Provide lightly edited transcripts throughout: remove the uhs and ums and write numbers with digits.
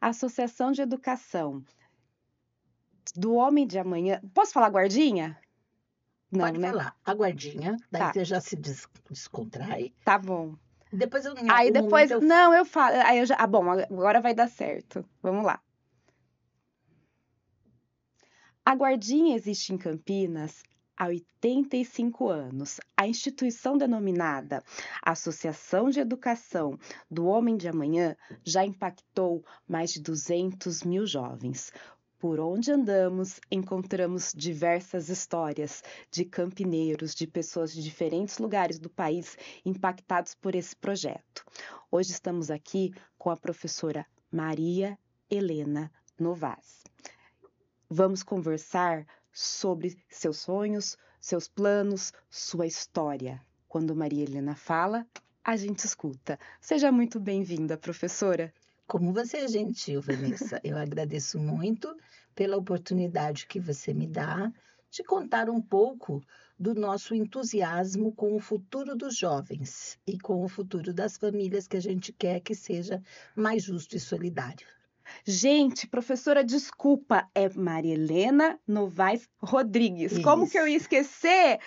Associação de Educação do Homem de Amanhã. Posso falar guardinha? Não, Pode né? falar, a guardinha, daí Tá, você já se descontrai. tá bom. Depois, em Aí algum depois, momento, eu não, falo. eu falo. Aí eu já, bom, agora vai dar certo. Vamos lá. A Guardinha existe em Campinas há 85 anos. A instituição denominada Associação de Educação do Homem de Amanhã já impactou mais de 200 mil jovens. Por onde andamos, encontramos diversas histórias de campineiros, de pessoas de diferentes lugares do país impactados por esse projeto. Hoje estamos aqui com a professora Maria Helena Novas. Vamos conversar sobre seus sonhos, seus planos, sua história. Quando Maria Helena fala, a gente escuta. Seja muito bem-vinda, professora. Como você é gentil, Vanessa. Eu agradeço muito pela oportunidade que você me dá de contar um pouco do nosso entusiasmo com o futuro dos jovens e com o futuro das famílias que a gente quer que seja mais justo e solidário. Gente, professora, desculpa, é Maria Helena Novaes Rodrigues. Como que eu ia Isso. esquecer?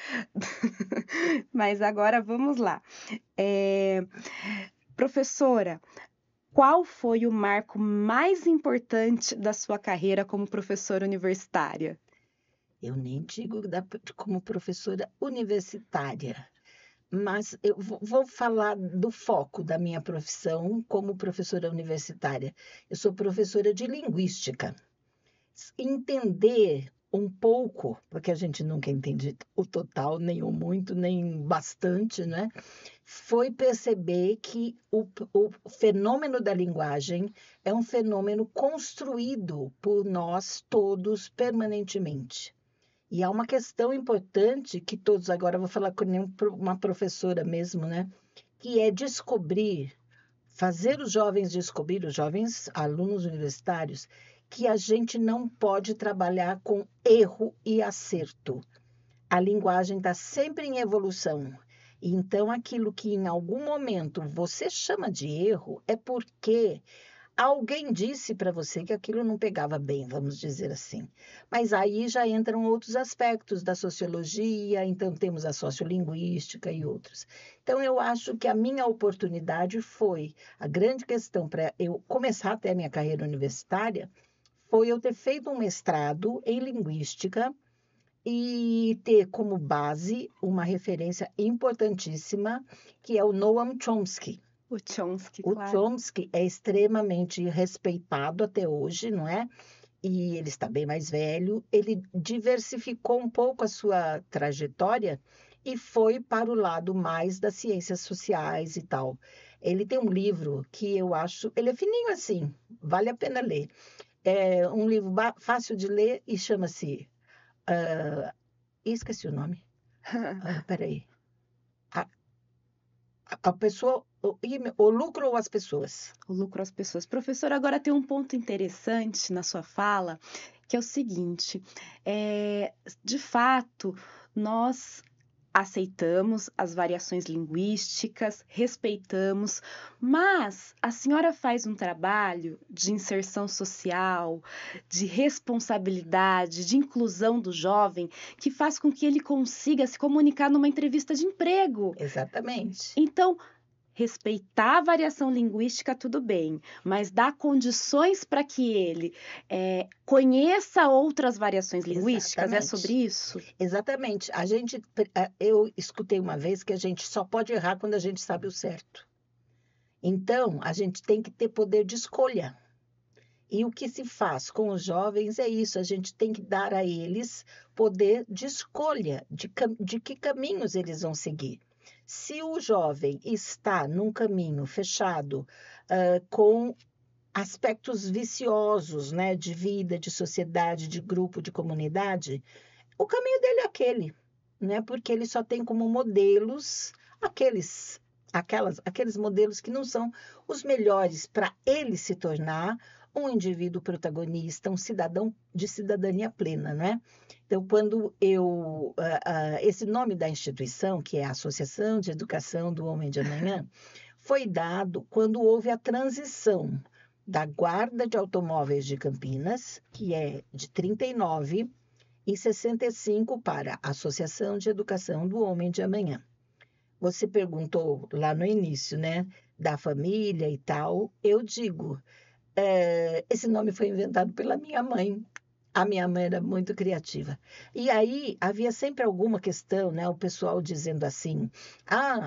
Mas agora vamos lá. Professora, qual foi o marco mais importante da sua carreira como professora universitária? Eu nem digo como professora universitária, mas eu vou falar do foco da minha profissão como professora universitária. Eu sou professora de linguística. Entender um pouco, porque a gente nunca entende o total, nem o muito, nem bastante, né? Foi perceber que o fenômeno da linguagem é um fenômeno construído por nós todos permanentemente. E há uma questão importante que todos, agora eu vou falar com uma professora mesmo, né? Que é descobrir, fazer os jovens descobrir, os jovens alunos universitários, que a gente não pode trabalhar com erro e acerto. A linguagem está sempre em evolução. E então, aquilo que em algum momento você chama de erro é porque alguém disse para você que aquilo não pegava bem, vamos dizer assim. Mas aí já entram outros aspectos da sociologia, então temos a sociolinguística e outros. Então, eu acho que a minha oportunidade foi, a grande questão para eu começar até a minha carreira universitária, foi eu ter feito um mestrado em linguística e ter como base uma referência importantíssima, que é o Noam Chomsky. O Chomsky, O claro. Chomsky é extremamente respeitado até hoje, não é? E ele está bem mais velho. Ele diversificou um pouco a sua trajetória e foi para o lado mais das ciências sociais e tal. Ele tem um livro que eu acho, ele é fininho assim, vale a pena ler. É um livro fácil de ler e chama-se, esqueci o nome. Peraí. A, a pessoa, o lucro ou as pessoas? O lucro às pessoas. Professor, agora tem um ponto interessante na sua fala, que é o seguinte: de fato, nós aceitamos as variações linguísticas, respeitamos, mas a senhora faz um trabalho de inserção social, de responsabilidade, de inclusão do jovem, que faz com que ele consiga se comunicar numa entrevista de emprego. Exatamente. Então, respeitar a variação linguística, tudo bem, mas dar condições para que ele conheça outras variações linguísticas, é sobre Exatamente. isso? Exatamente. Eu escutei uma vez que a gente só pode errar quando a gente sabe o certo. Então, a gente tem que ter poder de escolha. E o que se faz com os jovens é isso, a gente tem que dar a eles poder de escolha, de que caminhos eles vão seguir. Se o jovem está num caminho fechado, com aspectos viciosos, né, de vida, de sociedade, de grupo, de comunidade, o caminho dele é aquele, né? Porque ele só tem como modelos aqueles modelos que não são os melhores para ele se tornar um indivíduo protagonista, um cidadão de cidadania plena, né? Então, quando esse nome da instituição, que é a Associação de Educação do Homem de Amanhã, foi dado quando houve a transição da Guarda de Automóveis de Campinas, que é de 39, e 65 para a Associação de Educação do Homem de Amanhã. Você perguntou lá no início, né, da família e tal. Eu digo, esse nome foi inventado pela minha mãe. A minha mãe era muito criativa. E aí havia sempre alguma questão, né? O pessoal dizendo assim: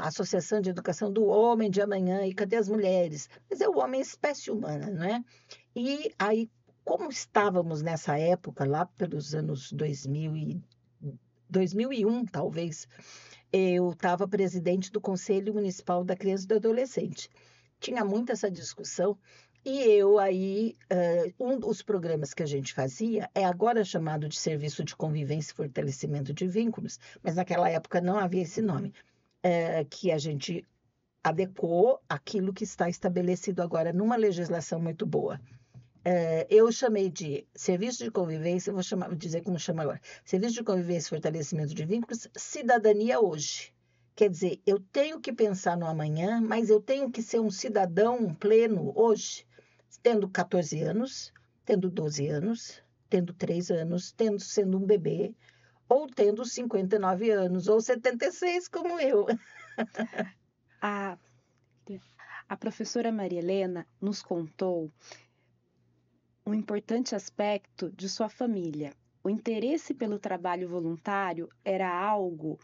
Associação de Educação do Homem de Amanhã, e cadê as mulheres? Mas é o homem espécie humana, não é? E aí, como estávamos nessa época, lá pelos anos 2001, talvez, eu estava presidente do Conselho Municipal da Criança e do Adolescente. Tinha muito essa discussão. E eu aí, um dos programas que a gente fazia é agora chamado de Serviço de Convivência e Fortalecimento de Vínculos, mas naquela época não havia esse nome, que a gente adequou aquilo que está estabelecido agora numa legislação muito boa. Eu chamei de Serviço de Convivência, vou dizer como chama agora, Serviço de Convivência e Fortalecimento de Vínculos, Cidadania Hoje. Quer dizer, eu tenho que pensar no amanhã, mas eu tenho que ser um cidadão pleno hoje, tendo 14 anos, tendo 12 anos, tendo 3 anos, sendo um bebê, ou tendo 59 anos, ou 76, como eu. A, a professora Maria Helena nos contou um importante aspecto de sua família. O interesse pelo trabalho voluntário era algo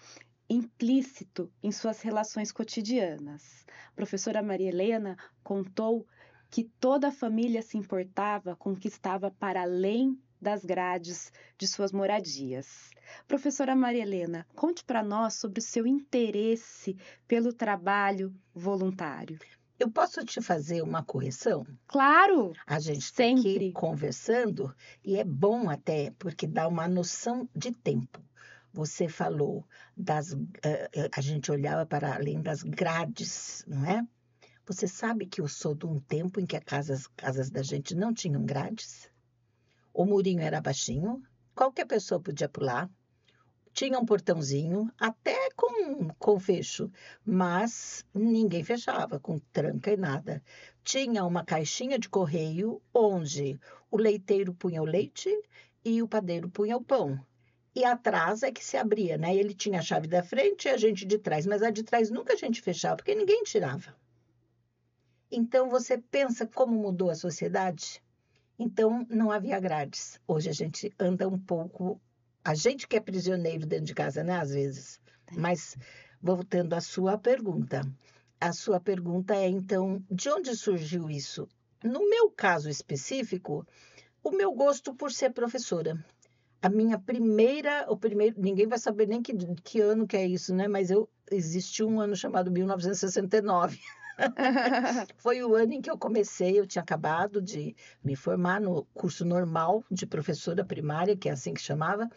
implícito em suas relações cotidianas. A professora Maria Helena contou que toda a família se importava com o que estava para além das grades de suas moradias. Professora Maria Helena, conte para nós sobre o seu interesse pelo trabalho voluntário. Eu posso te fazer uma correção? Claro, A gente está sempre. aqui conversando e é bom até, porque dá uma noção de tempo. Você falou a gente olhava para além das grades, não é? Você sabe que eu sou de um tempo em que as casas da gente não tinham grades? O murinho era baixinho, qualquer pessoa podia pular, tinha um portãozinho, até com fecho, mas ninguém fechava, com tranca e nada. Tinha uma caixinha de correio onde o leiteiro punha o leite e o padeiro punha o pão. E atrás é que se abria, né? Ele tinha a chave da frente e a gente de trás, mas a de trás nunca a gente fechava, porque ninguém tirava. Então, você pensa como mudou a sociedade? Então, não havia grades. Hoje a gente anda um pouco. A gente que é prisioneiro dentro de casa, né? Às vezes. Mas, voltando à sua pergunta. A sua pergunta é, então, de onde surgiu isso? No meu caso específico, o meu gosto por ser professora. A minha ninguém vai saber nem que ano que é isso, né? Mas existiu um ano chamado 1969. Foi o ano em que eu comecei, eu tinha acabado de me formar no curso normal de professora primária, que é assim que chamava,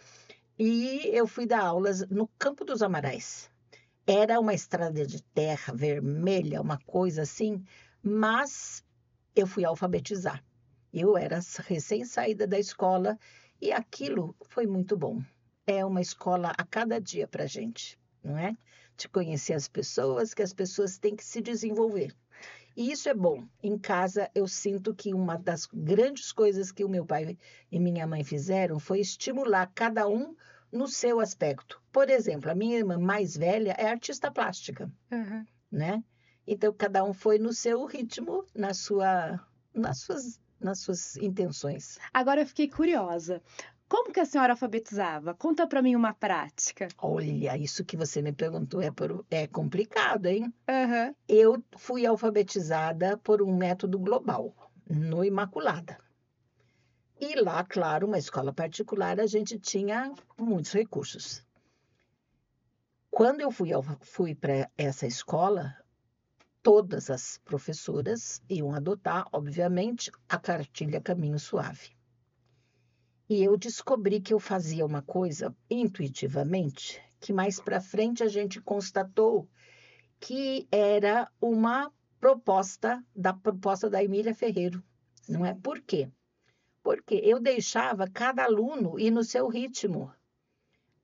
e eu fui dar aulas no Campo dos Amarais. Era uma estrada de terra vermelha, uma coisa assim, mas eu fui alfabetizar. Eu era recém-saída da escola e aquilo foi muito bom. É uma escola a cada dia para a gente, não é? De conhecer as pessoas, que as pessoas têm que se desenvolver. E isso é bom. Em casa, eu sinto que uma das grandes coisas que o meu pai e minha mãe fizeram foi estimular cada um no seu aspecto. Por exemplo, a minha irmã mais velha é artista plástica, né? Então, cada um foi no seu ritmo, nas suas intenções. Agora eu fiquei curiosa. Como que a senhora alfabetizava? Conta para mim uma prática. Olha, isso que você me perguntou é complicado, hein? Uhum. Eu fui alfabetizada por um método global, no Imaculada. E lá, claro, uma escola particular, a gente tinha muitos recursos. Quando eu fui para essa escola, todas as professoras iam adotar, obviamente, a cartilha Caminho Suave. E eu descobri que eu fazia uma coisa intuitivamente, que mais para frente a gente constatou que era uma proposta da Emília Ferreiro, não é? Por quê? Porque eu deixava cada aluno ir no seu ritmo.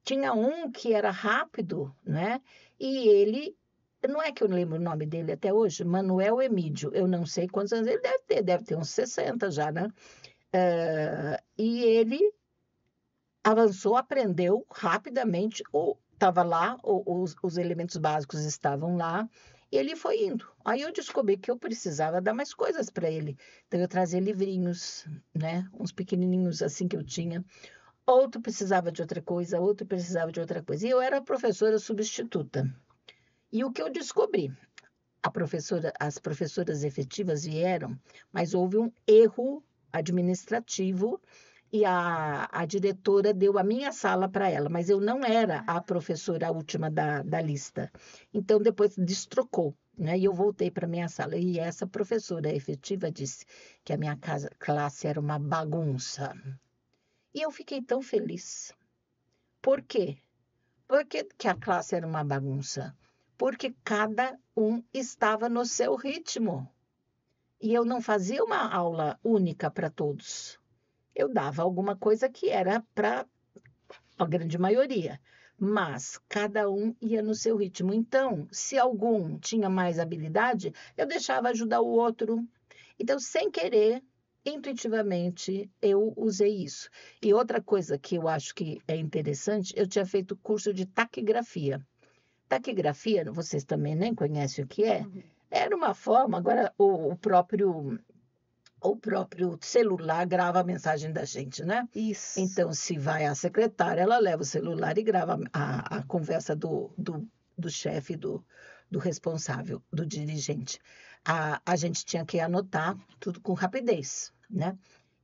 Tinha um que era rápido, né? E ele não é que eu não lembro o nome dele até hoje, Manuel Emídio, eu não sei quantos anos ele deve ter uns 60 já, né? E ele avançou, aprendeu rapidamente, estava lá, os elementos básicos estavam lá, e ele foi indo. Aí eu descobri que eu precisava dar mais coisas para ele. Então eu trazia livrinhos, né? Uns pequenininhos assim que eu tinha. Outro precisava de outra coisa, outro precisava de outra coisa. E eu era professora substituta. E o que eu descobri? As professoras efetivas vieram, mas houve um erro administrativo e a diretora deu a minha sala para ela, mas eu não era a professora última da lista. Então, depois destrocou, né? E eu voltei para a minha sala. E essa professora efetiva disse que a minha classe era uma bagunça. E eu fiquei tão feliz. Por quê? Por que a classe era uma bagunça? Porque cada um estava no seu ritmo. E eu não fazia uma aula única para todos. Eu dava alguma coisa que era para a grande maioria, mas cada um ia no seu ritmo. Então, se algum tinha mais habilidade, eu deixava ajudar o outro. Então, sem querer, intuitivamente, eu usei isso. E outra coisa que eu acho que é interessante, eu tinha feito curso de taquigrafia. Taquigrafia, vocês também nem conhecem o que é? Era uma forma, agora o próprio celular grava a mensagem da gente, né? Isso. Então, se vai a secretária, ela leva o celular e grava a conversa do chefe, do responsável, do dirigente. A gente tinha que anotar tudo com rapidez, né?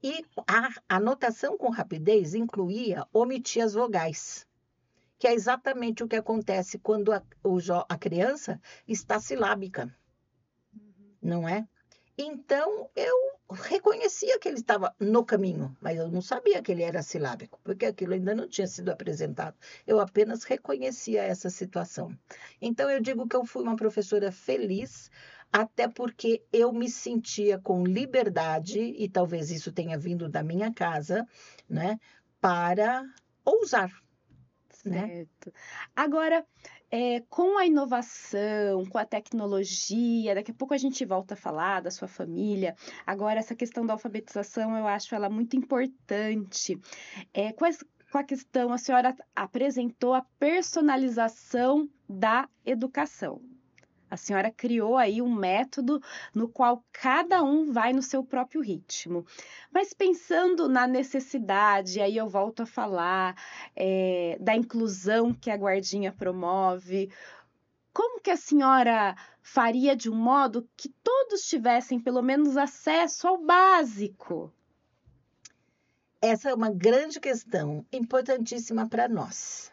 E a anotação com rapidez incluía omitir as vogais, que é exatamente o que acontece quando a criança está silábica, não é? Então, eu reconhecia que ele estava no caminho, mas eu não sabia que ele era silábico, porque aquilo ainda não tinha sido apresentado. Eu apenas reconhecia essa situação. Então, eu digo que eu fui uma professora feliz, até porque eu me sentia com liberdade, e talvez isso tenha vindo da minha casa, né, para ousar, né? Certo. Agora, com a inovação, com a tecnologia, daqui a pouco a gente volta a falar da sua família. Agora, essa questão da alfabetização, eu acho ela muito importante. Com a questão, a senhora apresentou a personalização da educação. A senhora criou aí um método no qual cada um vai no seu próprio ritmo. Mas pensando na necessidade, aí eu volto a falar, da inclusão que a Guardinha promove, como que a senhora faria de um modo que todos tivessem pelo menos acesso ao básico? Essa é uma grande questão, importantíssima para nós.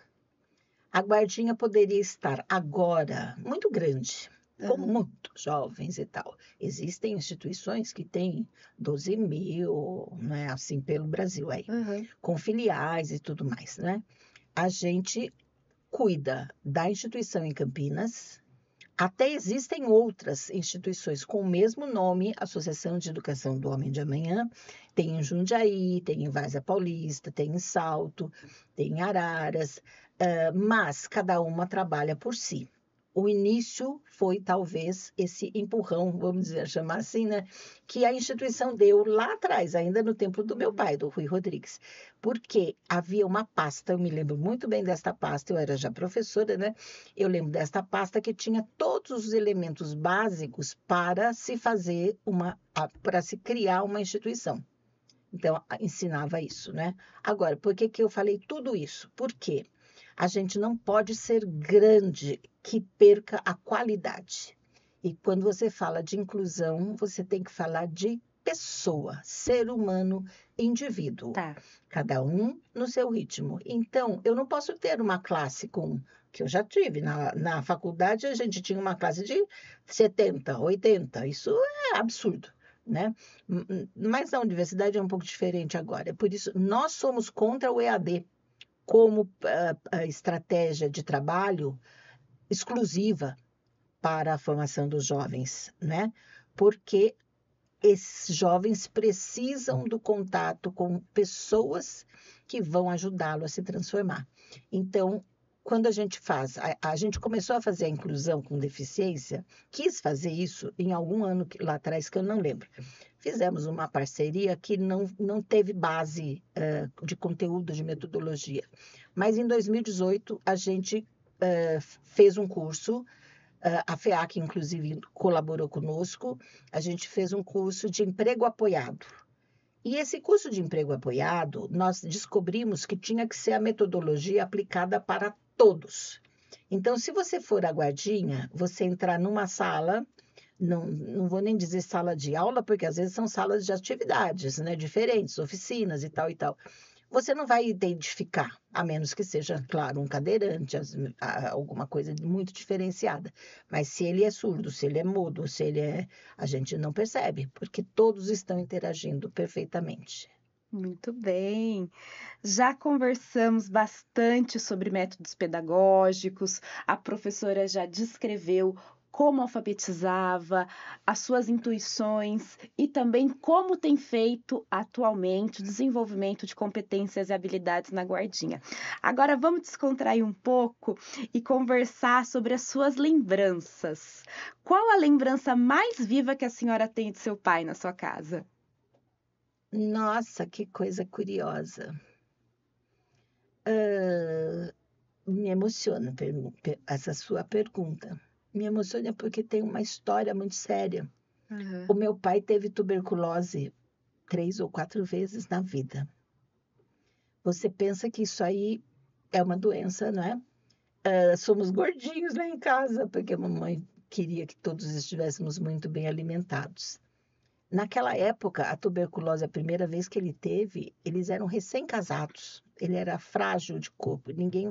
A Guardinha poderia estar agora muito grande, com muitos jovens e tal. Existem instituições que têm 12 mil, né, assim, pelo Brasil aí, com filiais e tudo mais, né? A gente cuida da instituição em Campinas. Até existem outras instituições com o mesmo nome, Associação de Educação do Homem de Amanhã. Tem em Jundiaí, tem em Várzea Paulista, tem em Salto, tem em Araras, mas cada uma trabalha por si. O início foi talvez esse empurrão, vamos dizer, chamar assim, né? Que a instituição deu lá atrás, ainda no tempo do meu pai, do Rui Rodrigues. Porque havia uma pasta, eu me lembro muito bem desta pasta, eu era já professora, né? Eu lembro desta pasta que tinha todos os elementos básicos para se fazer para se criar uma instituição. Então, ensinava isso, né? Agora, por que eu falei tudo isso? Porque a gente não pode ser grande que perca a qualidade. E quando você fala de inclusão, você tem que falar de pessoa, ser humano, indivíduo. Tá. Cada um no seu ritmo. Então, eu não posso ter uma classe que eu já tive. Na faculdade, a gente tinha uma classe de 70, 80. Isso é absurdo, né? Mas na universidade é um pouco diferente agora. Por isso, nós somos contra o EAD como estratégia de trabalho exclusiva para a formação dos jovens, né? Porque esses jovens precisam do contato com pessoas que vão ajudá-lo a se transformar. Então, quando a gente a gente começou a fazer a inclusão com deficiência, quis fazer isso em algum ano lá atrás, que eu não lembro. Fizemos uma parceria que não teve base de conteúdo, de metodologia. Mas em 2018, a gente fez um curso, a FEAC, inclusive, colaborou conosco, a gente fez um curso de emprego apoiado. E esse curso de emprego apoiado, nós descobrimos que tinha que ser a metodologia aplicada para todos. Então, se você for a guardinha, você entrar numa sala, não vou nem dizer sala de aula, porque às vezes são salas de atividades, né, diferentes, oficinas e tal e tal. Você não vai identificar, a menos que seja, claro, um cadeirante, alguma coisa muito diferenciada. Mas se ele é surdo, se ele é mudo, se ele é... A gente não percebe, porque todos estão interagindo perfeitamente. Muito bem. Já conversamos bastante sobre métodos pedagógicos, a professora já descreveu como alfabetizava, as suas intuições e também como tem feito atualmente o desenvolvimento de competências e habilidades na guardinha. Agora vamos descontrair um pouco e conversar sobre as suas lembranças. Qual a lembrança mais viva que a senhora tem de seu pai na sua casa? Nossa, que coisa curiosa. Me emociona essa sua pergunta. Me emociona porque tem uma história muito séria. Uhum. O meu pai teve tuberculose 3 ou 4 vezes na vida. Você pensa que isso aí é uma doença, não é? Somos gordinhos lá em casa, porque a mamãe queria que todos estivéssemos muito bem alimentados. Naquela época, a tuberculose, a primeira vez que ele teve, eles eram recém-casados. Ele era frágil de corpo, ninguém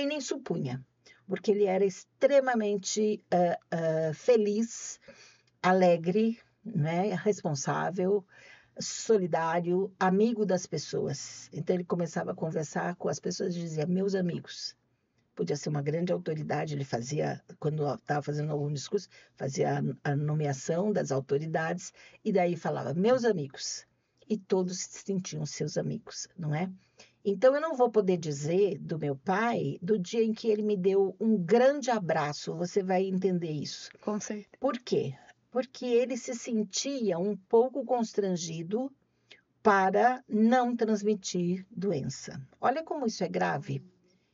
nem supunha, porque ele era extremamente feliz, alegre, né? Responsável, solidário, amigo das pessoas. Então, ele começava a conversar com as pessoas e dizia, meus amigos. Podia ser uma grande autoridade, ele fazia, quando estava fazendo algum discurso, fazia a nomeação das autoridades, e daí falava, meus amigos. E todos se sentiam seus amigos, não é? Então, eu não vou poder dizer do meu pai do dia em que ele me deu um grande abraço, você vai entender isso. Com certeza. Por quê? Porque ele se sentia um pouco constrangido para não transmitir doença. Olha como isso é grave.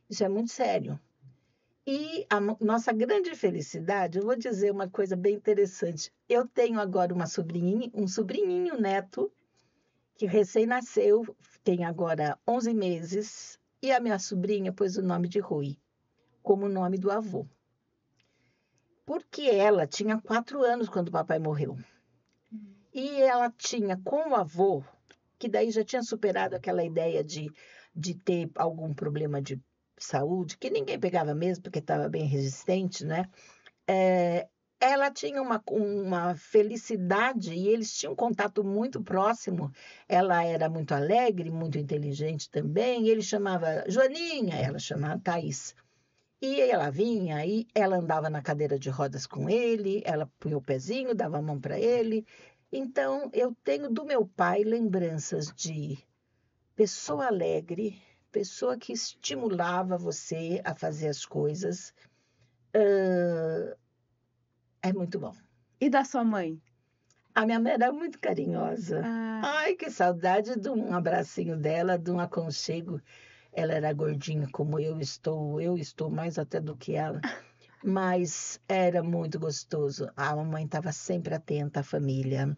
Isso é muito sério. E a nossa grande felicidade, eu vou dizer uma coisa bem interessante. Eu tenho agora um sobrinhinho neto, que recém-nasceu, tem agora 11 meses, e a minha sobrinha pôs o nome de Rui, como o nome do avô. Porque ela tinha 4 anos quando o papai morreu. E ela tinha com o avô, que daí já tinha superado aquela ideia de ter algum problema de saúde, que ninguém pegava mesmo, porque estava bem resistente, né? Ela tinha uma felicidade e eles tinham um contato muito próximo. Ela era muito alegre, muito inteligente também. Ele chamava Joaninha, ela chamava Thaís. E ela vinha, e ela andava na cadeira de rodas com ele, ela punha o pezinho, dava a mão para ele. Então, eu tenho do meu pai lembranças de pessoa alegre, pessoa que estimulava você a fazer as coisas. É muito bom. E da sua mãe? A minha mãe era muito carinhosa. Ah, Ai, que saudade de um abracinho dela, de um aconchego. Ela era gordinha como eu estou mais até do que ela. Mas era muito gostoso. A mamãe estava sempre atenta à família.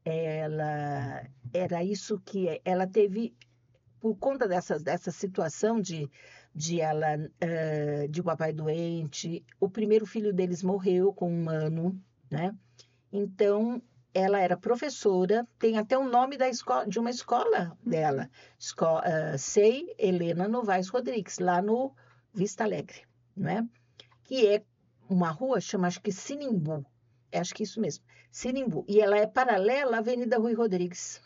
Ela era isso que ela teve por conta dessa situação de o papai doente. O primeiro filho deles morreu com 1 ano, né? Então ela era professora, tem até o nome da escola, de uma escola dela, Sei Helena Novaes Rodrigues, lá no Vista Alegre, não é? Que é uma rua, chama acho que Sinimbu, acho que isso mesmo, Sinimbu, e ela é paralela à Avenida Rui Rodrigues.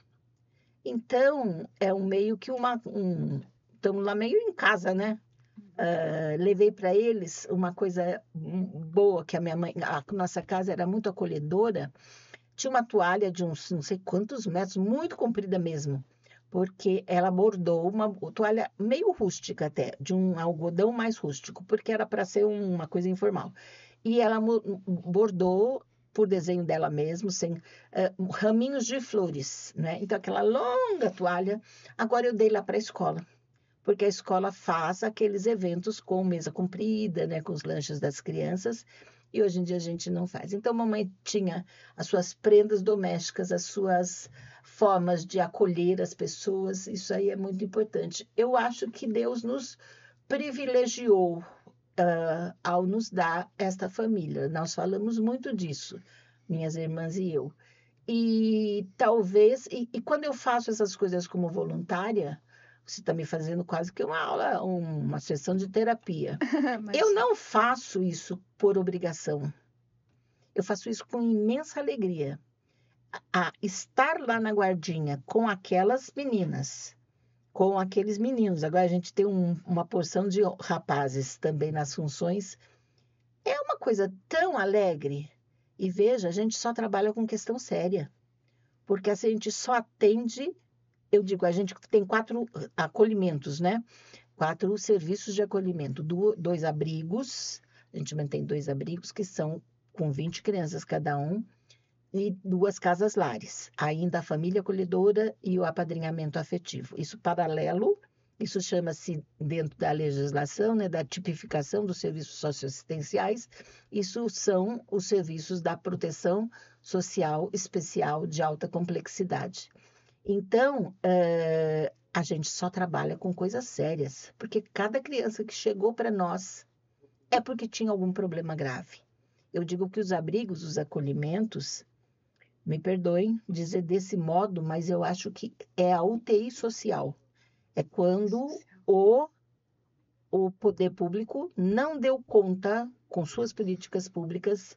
Então, é um meio que estamos lá meio em casa, né? Levei para eles uma coisa boa, que a minha mãe, a nossa casa era muito acolhedora, tinha uma toalha de uns não sei quantos metros, muito comprida mesmo, porque ela bordou uma toalha meio rústica até, de um algodão mais rústico, porque era para ser uma coisa informal. E ela bordou por desenho dela mesma, sem raminhos de flores, né? Então, aquela longa toalha, agora eu dei lá para a escola, porque a escola faz aqueles eventos com mesa comprida, né? Com os lanches das crianças, e hoje em dia a gente não faz. Então, mamãe tinha as suas prendas domésticas, as suas formas de acolher as pessoas, isso aí é muito importante. Eu acho que Deus nos privilegiou ao nos dar esta família. Nós falamos muito disso, minhas irmãs e eu. E talvez, e quando eu faço essas coisas como voluntária, você está me fazendo quase que uma aula, uma sessão de terapia. Eu não faço isso por obrigação. Eu faço isso com imensa alegria. Estar lá na guardinha com aquelas meninas, com aqueles meninos. Agora a gente tem uma porção de rapazes também nas funções. É uma coisa tão alegre. E veja, a gente só trabalha com questão séria. Porque assim, a gente só atende, eu digo, a gente tem 4 acolhimentos, né? 4 serviços de acolhimento. 2 abrigos, a gente mantém 2 abrigos que são com 20 crianças cada um, e 2 casas-lares, ainda a família acolhedora e o apadrinhamento afetivo. Isso paralelo, isso chama-se, dentro da legislação, né, da tipificação dos serviços socioassistenciais, isso são os serviços da proteção social especial de alta complexidade. Então, a gente só trabalha com coisas sérias, porque cada criança que chegou para nós é porque tinha algum problema grave. Eu digo que os abrigos, os acolhimentos, me perdoem dizer desse modo, mas eu acho que é a UTI social. É quando o poder público não deu conta, com suas políticas públicas,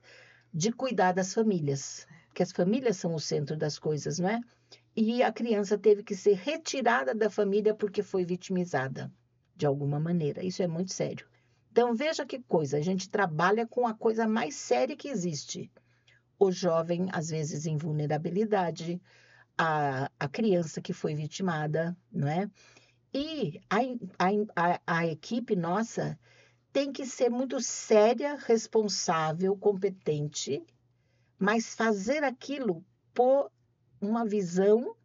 de cuidar das famílias. Porque as famílias são o centro das coisas, não é? E a criança teve que ser retirada da família porque foi vitimizada, de alguma maneira. Isso é muito sério. Então, veja que coisa, a gente trabalha com a coisa mais séria que existe. O jovem, às vezes, em vulnerabilidade, a criança que foi vitimada, não é? E a equipe nossa tem que ser muito séria, responsável, competente, mas fazer aquilo por uma visão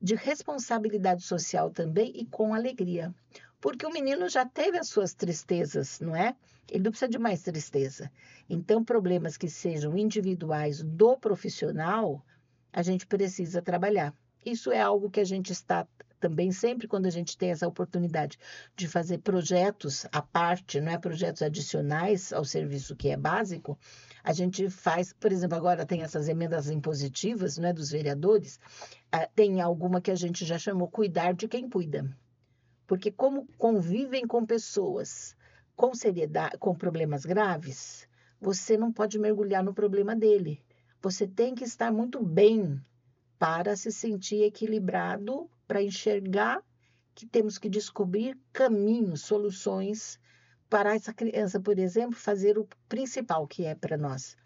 de responsabilidade social também e com alegria. Porque o menino já teve as suas tristezas, não é? Ele não precisa de mais tristeza. Então, problemas que sejam individuais do profissional, a gente precisa trabalhar. Isso é algo que a gente está também sempre quando a gente tem essa oportunidade de fazer projetos à parte, não é? Projetos adicionais ao serviço que é básico, a gente faz, por exemplo, agora tem essas emendas impositivas, não é, dos vereadores, tem alguma que a gente já chamou cuidar de quem cuida. Porque como convivem com pessoas com seriedade, com problemas graves, você não pode mergulhar no problema dele. Você tem que estar muito bem para se sentir equilibrado, para enxergar que temos que descobrir caminhos, soluções para essa criança, por exemplo, fazer o principal que é para nós,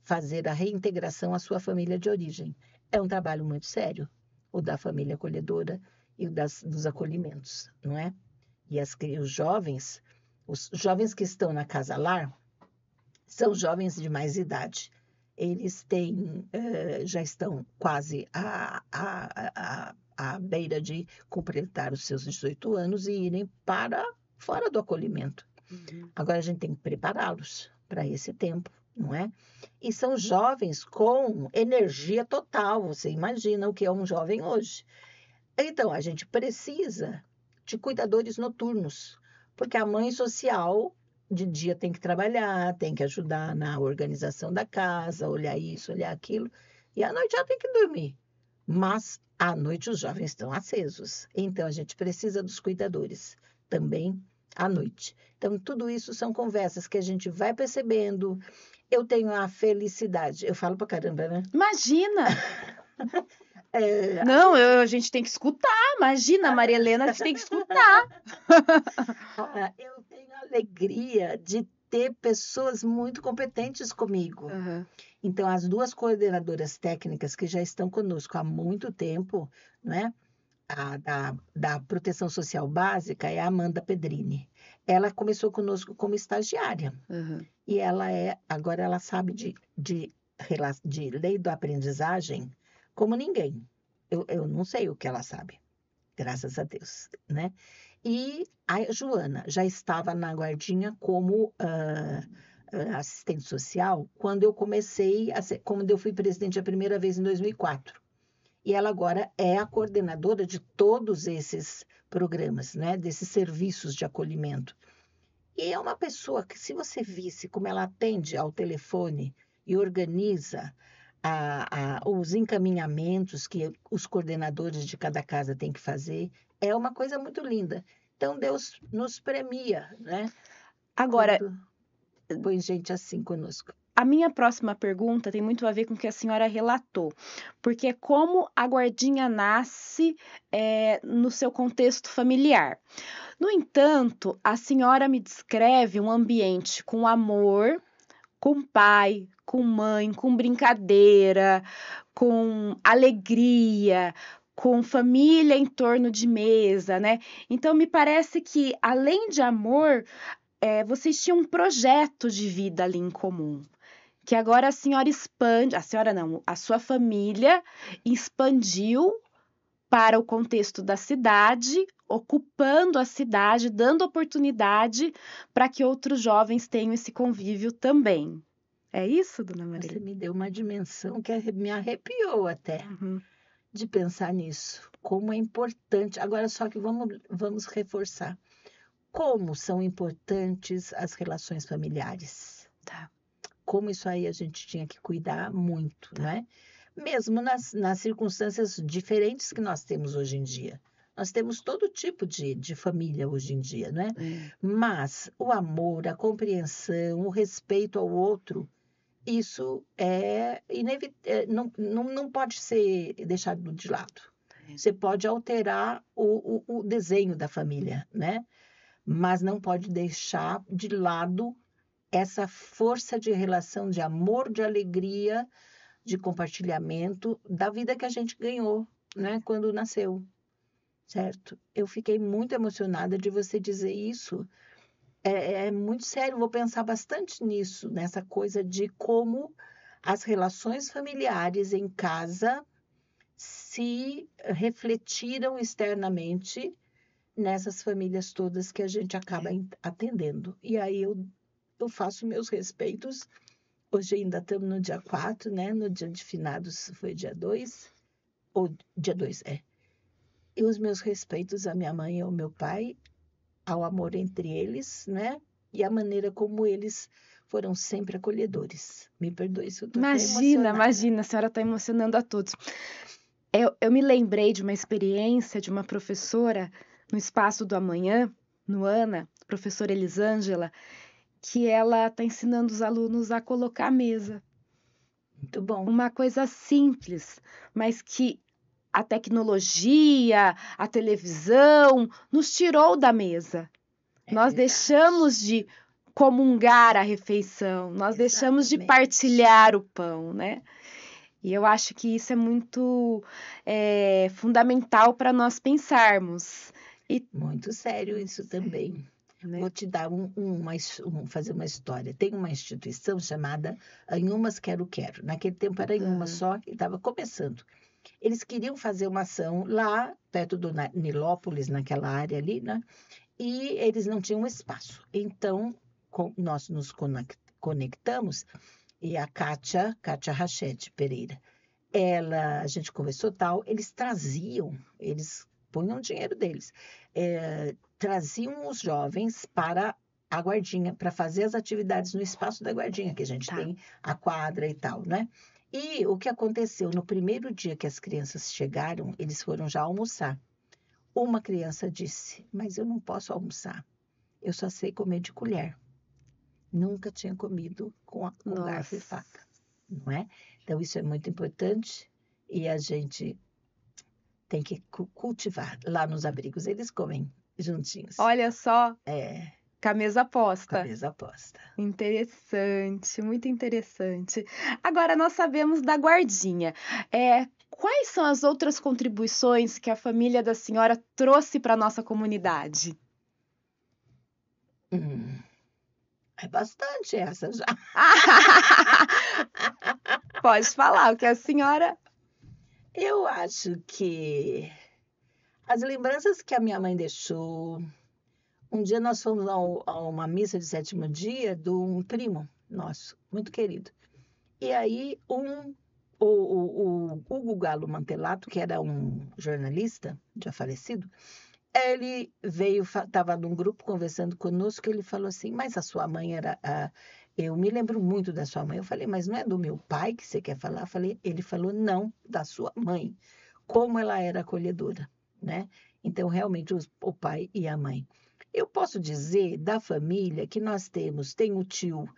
fazer a reintegração à sua família de origem. É um trabalho muito sério, o da família acolhedora e o dos acolhimentos, não é? E os jovens que estão na casa lar, são jovens de mais idade. Eles já estão quase à beira de completar os seus 18 anos e irem para fora do acolhimento. Uhum. Agora a gente tem que prepará-los para esse tempo, não é? E são jovens com energia total. Você imagina o que é um jovem hoje. Então, a gente precisa de cuidadores noturnos, porque a mãe social de dia tem que trabalhar, tem que ajudar na organização da casa, olhar isso, olhar aquilo, e à noite ela tem que dormir. Mas à noite os jovens estão acesos, então a gente precisa dos cuidadores também à noite. Então, tudo isso são conversas que a gente vai percebendo. Eu tenho a felicidade, eu falo pra caramba, né? Imagina! Não, a gente tem que escutar. Imagina, Maria Helena, a gente tem que escutar. Eu tenho a alegria de ter pessoas muito competentes comigo. Uhum. Então, as 2 coordenadoras técnicas que já estão conosco há muito tempo, não é? da Proteção Social Básica é a Amanda Pedrini. Ela começou conosco como estagiária. Uhum. E agora ela sabe de lei da aprendizagem como ninguém. Eu não sei o que ela sabe, graças a Deus, né? E a Joana já estava na Guardinha como assistente social quando eu quando eu fui presidente a primeira vez em 2004. E ela agora é a coordenadora de todos esses programas, né? Desses serviços de acolhimento. E é uma pessoa que, se você visse como ela atende ao telefone e organiza os encaminhamentos que os coordenadores de cada casa têm que fazer, é uma coisa muito linda. Então, Deus nos premia, né? Agora, Quando põe gente assim conosco. a minha próxima pergunta tem muito a ver com o que a senhora relatou, porque é como a guardinha nasce no seu contexto familiar. No entanto, a senhora me descreve um ambiente com amor, com pai, com mãe, com brincadeira, com alegria, com família em torno de mesa, né? Então, me parece que, além de amor, vocês tinham um projeto de vida ali em comum. Que agora a senhora expande, a senhora não, a sua família expandiu para o contexto da cidade, ocupando a cidade, dando oportunidade para que outros jovens tenham esse convívio também. É isso, dona Você Maria? me deu uma dimensão que me arrepiou até Uhum. de pensar nisso. Como é importante. Agora, só que vamos reforçar. Como são importantes as relações familiares. Tá. Como isso aí a gente tinha que cuidar muito, né? Mesmo nas circunstâncias diferentes que nós temos hoje em dia. Nós temos todo tipo de família hoje em dia, né? Mas o amor, a compreensão, o respeito ao outro, isso não pode ser deixado de lado. Você pode alterar o desenho da família, né? Mas não pode deixar de lado essa força de relação de amor, de alegria, de compartilhamento da vida que a gente ganhou, né, quando nasceu, certo? Eu fiquei muito emocionada de você dizer isso. É muito sério, vou pensar bastante nisso, nessa coisa de como as relações familiares em casa se refletiram externamente nessas famílias todas que a gente acaba atendendo. E aí eu faço meus respeitos. Hoje ainda estamos no dia 4, né? No dia de finados foi dia 2, ou dia 2, é. E os meus respeitos à minha mãe e ao meu pai, ao amor entre eles, né? E a maneira como eles foram sempre acolhedores. Me perdoe se eu estou até emocionada. Imagina, a senhora está emocionando a todos. Eu me lembrei de uma experiência de uma professora no Espaço do Amanhã, no ANA, professora Elisângela, que ela está ensinando os alunos a colocar a mesa. Muito bom. Uma coisa simples, mas que a tecnologia, a televisão nos tirou da mesa. Nós verdade. deixamos de comungar a refeição, nós deixamos de partilhar o pão, né? E eu acho que isso é muito fundamental para nós pensarmos. Muito sério isso também. Né? Vou te dar fazer uma história. Tem uma instituição chamada Anhumas Quero Quero. Naquele tempo era Anhumas só e estava começando. Eles queriam fazer uma ação lá perto do Nilópolis, naquela área ali, né? E eles não tinham espaço. Então, nós nos conectamos e a Kátia Rachete Pereira, a gente conversou tal, eles punham o dinheiro deles, traziam os jovens para a Guardinha, para fazer as atividades no espaço da Guardinha, que a gente tem a quadra e tal, né? E o que aconteceu? No primeiro dia que as crianças chegaram, eles foram já almoçar. Uma criança disse, mas eu não posso almoçar, eu só sei comer de colher. Nunca tinha comido com garfo e faca, não é? Então, isso é muito importante e a gente tem que cultivar lá nos abrigos. Eles comem juntinhos. Olha só, com a mesa posta. Com a mesa posta. Interessante, muito interessante. Agora, nós sabemos da Guardinha. quais são as outras contribuições que a família da senhora trouxe para a nossa comunidade? É bastante essa já. Pode falar o que a senhora... Eu acho que as lembranças que a minha mãe deixou. Um dia nós fomos a uma missa de sétimo dia de um primo nosso, muito querido. E aí o Hugo Galo Mantelato, que era um jornalista já falecido, ele veio, estava num grupo conversando conosco, ele falou assim, mas a sua mãe era... eu me lembro muito da sua mãe. Eu falei, mas não é do meu pai que você quer falar? Ele falou, não, da sua mãe. Como ela era acolhedora, né? Então, realmente, o pai e a mãe. Eu posso dizer da família que nós tem o tio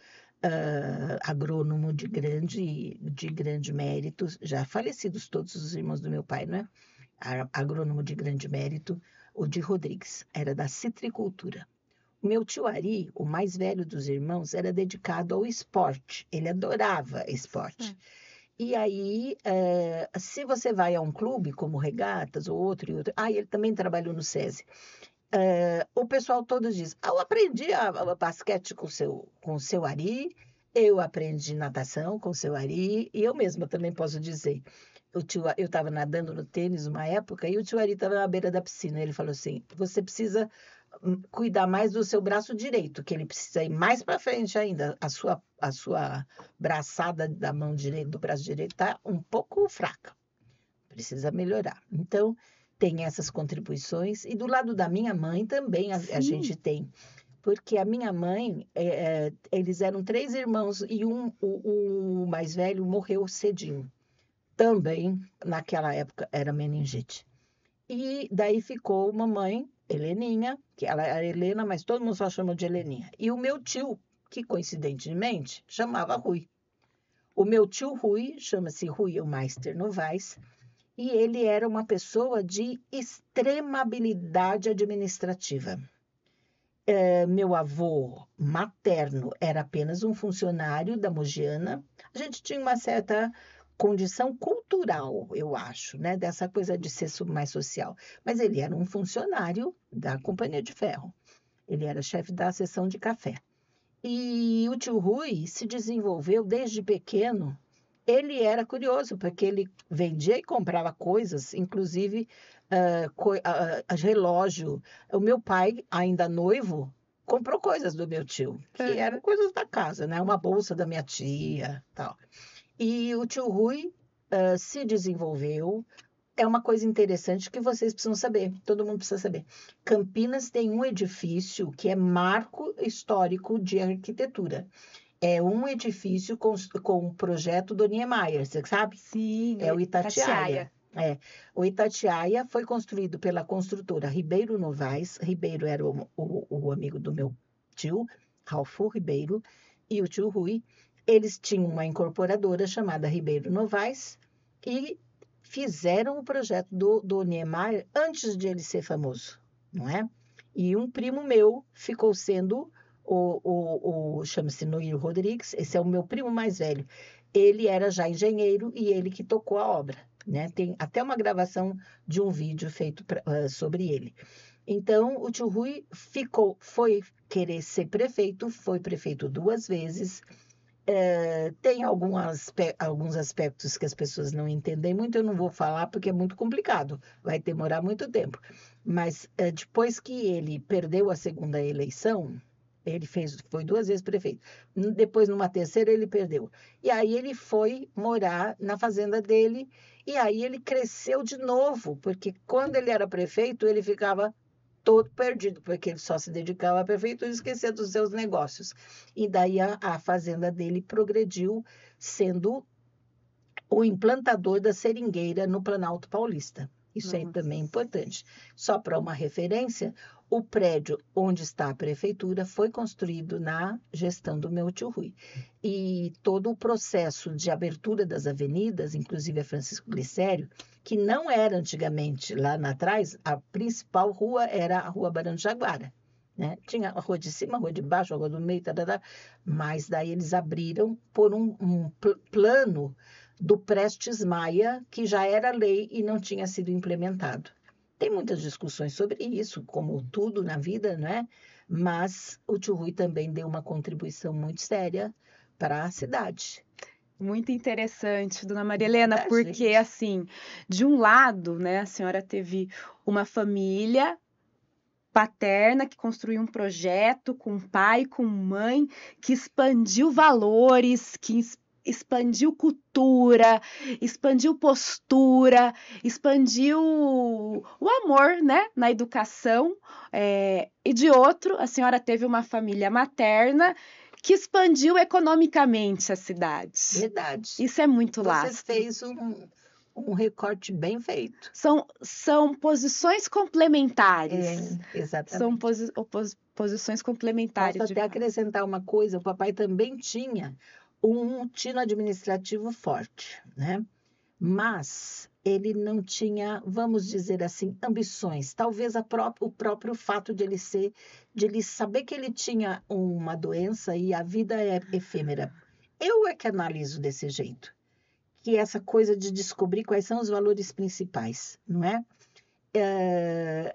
agrônomo de grande mérito, já falecidos todos os irmãos do meu pai, né? Agrônomo de grande mérito, o de Rodrigues, era da citricultura. O meu tio Ari, o mais velho dos irmãos, era dedicado ao esporte, ele adorava esporte. E aí, se você vai a um clube, como Regatas ou outro, ele também trabalhou no SESI. O pessoal todo diz, eu aprendi a basquete com o seu Ari, eu aprendi natação com o seu Ari, e eu mesma também posso dizer. Eu estava nadando no tênis uma época e o tio Ari estava na beira da piscina. Ele falou assim, você precisa cuidar mais do seu braço direito, que ele precisa ir mais para frente ainda. A sua braçada da mão direita, do braço direito está um pouco fraca, precisa melhorar. Então, tem essas contribuições. E do lado da minha mãe também a gente tem. Porque a minha mãe, eles eram 3 irmãos e o mais velho morreu cedinho. Também, naquela época, era meningite. E daí ficou mamãe, Heleninha, que ela era Helena, mas todo mundo só chama de Heleninha. E o meu tio, que coincidentemente chamava Rui. O meu tio Rui, chama-se Rui Eumeister Novaes, e ele era uma pessoa de extrema habilidade administrativa. Meu avô materno era apenas um funcionário da Mogiana. A gente tinha uma certa condição cultural, eu acho, né? Dessa coisa de ser mais social. Mas ele era um funcionário da Companhia de Ferro. Ele era chefe da seção de café. E o tio Rui se desenvolveu desde pequeno. Ele era curioso, porque ele vendia e comprava coisas, inclusive relógio. O meu pai, ainda noivo, comprou coisas do meu tio, que eram coisas da casa, né? Uma bolsa da minha tia, tal. E o tio Rui se desenvolveu. É uma coisa interessante que vocês precisam saber, todo mundo precisa saber. Campinas tem um edifício que é marco histórico de arquitetura. É um edifício com o projeto do Niemeyer, você sabe? Sim, É o Itatiaia. O Itatiaia foi construído pela construtora Ribeiro Novaes. Ribeiro era o amigo do meu tio, Ralfo Ribeiro, e o tio Rui. Eles tinham uma incorporadora chamada Ribeiro Novaes e fizeram o projeto do Niemeyer antes de ele ser famoso, não é? E um primo meu ficou sendo chama-se Noir Rodrigues, esse é o meu primo mais velho. Ele era já engenheiro e ele que tocou a obra, né? Tem até uma gravação de um vídeo feito sobre ele. Então, o tio Rui foi querer ser prefeito, foi prefeito 2 vezes. Tem alguns aspectos que as pessoas não entendem muito, eu não vou falar porque é muito complicado, vai demorar muito tempo. Mas depois que ele perdeu a segunda eleição, foi 2 vezes prefeito. Depois, numa terceira, ele perdeu. E aí ele foi morar na fazenda dele, e aí ele cresceu de novo, porque quando ele era prefeito, ele ficava todo perdido, porque ele só se dedicava à prefeitura e esquecia dos seus negócios. E daí a fazenda dele progrediu, sendo o implantador da seringueira no Planalto Paulista. Isso aí também é importante. Só para uma referência, o prédio onde está a prefeitura foi construído na gestão do meu tio Rui. E todo o processo de abertura das avenidas, inclusive a Francisco Glicério, que não era antigamente lá atrás, a principal rua era a Rua Barão de Jaguara. Né? Tinha a rua de cima, a rua de baixo, a rua do meio, mas daí eles abriram por um plano do Prestes Maia, que já era lei e não tinha sido implementado. Tem muitas discussões sobre isso, como tudo na vida, não é? Mas o tio Rui também deu uma contribuição muito séria para a cidade. Muito interessante, dona Maria Helena, Muita porque gente. assim, de um lado, né, a senhora teve uma família paterna que construiu um projeto com pai, com mãe, que expandiu valores, que expandiu cultura, expandiu postura, expandiu o amor, né, na educação. E de outro, a senhora teve uma família materna que expandiu economicamente a cidade. Verdade. Isso é muito Você lastro. fez um recorte bem feito. São posições complementares. São Exatamente. posições Posso complementares, de até fato. acrescentar uma coisa: o papai também tinha um tino administrativo forte, né? Mas ele não tinha, vamos dizer assim, ambições. Talvez o próprio fato de ele saber que ele tinha uma doença e a vida é efêmera. Eu é que analiso desse jeito, que é essa coisa de descobrir quais são os valores principais, não é?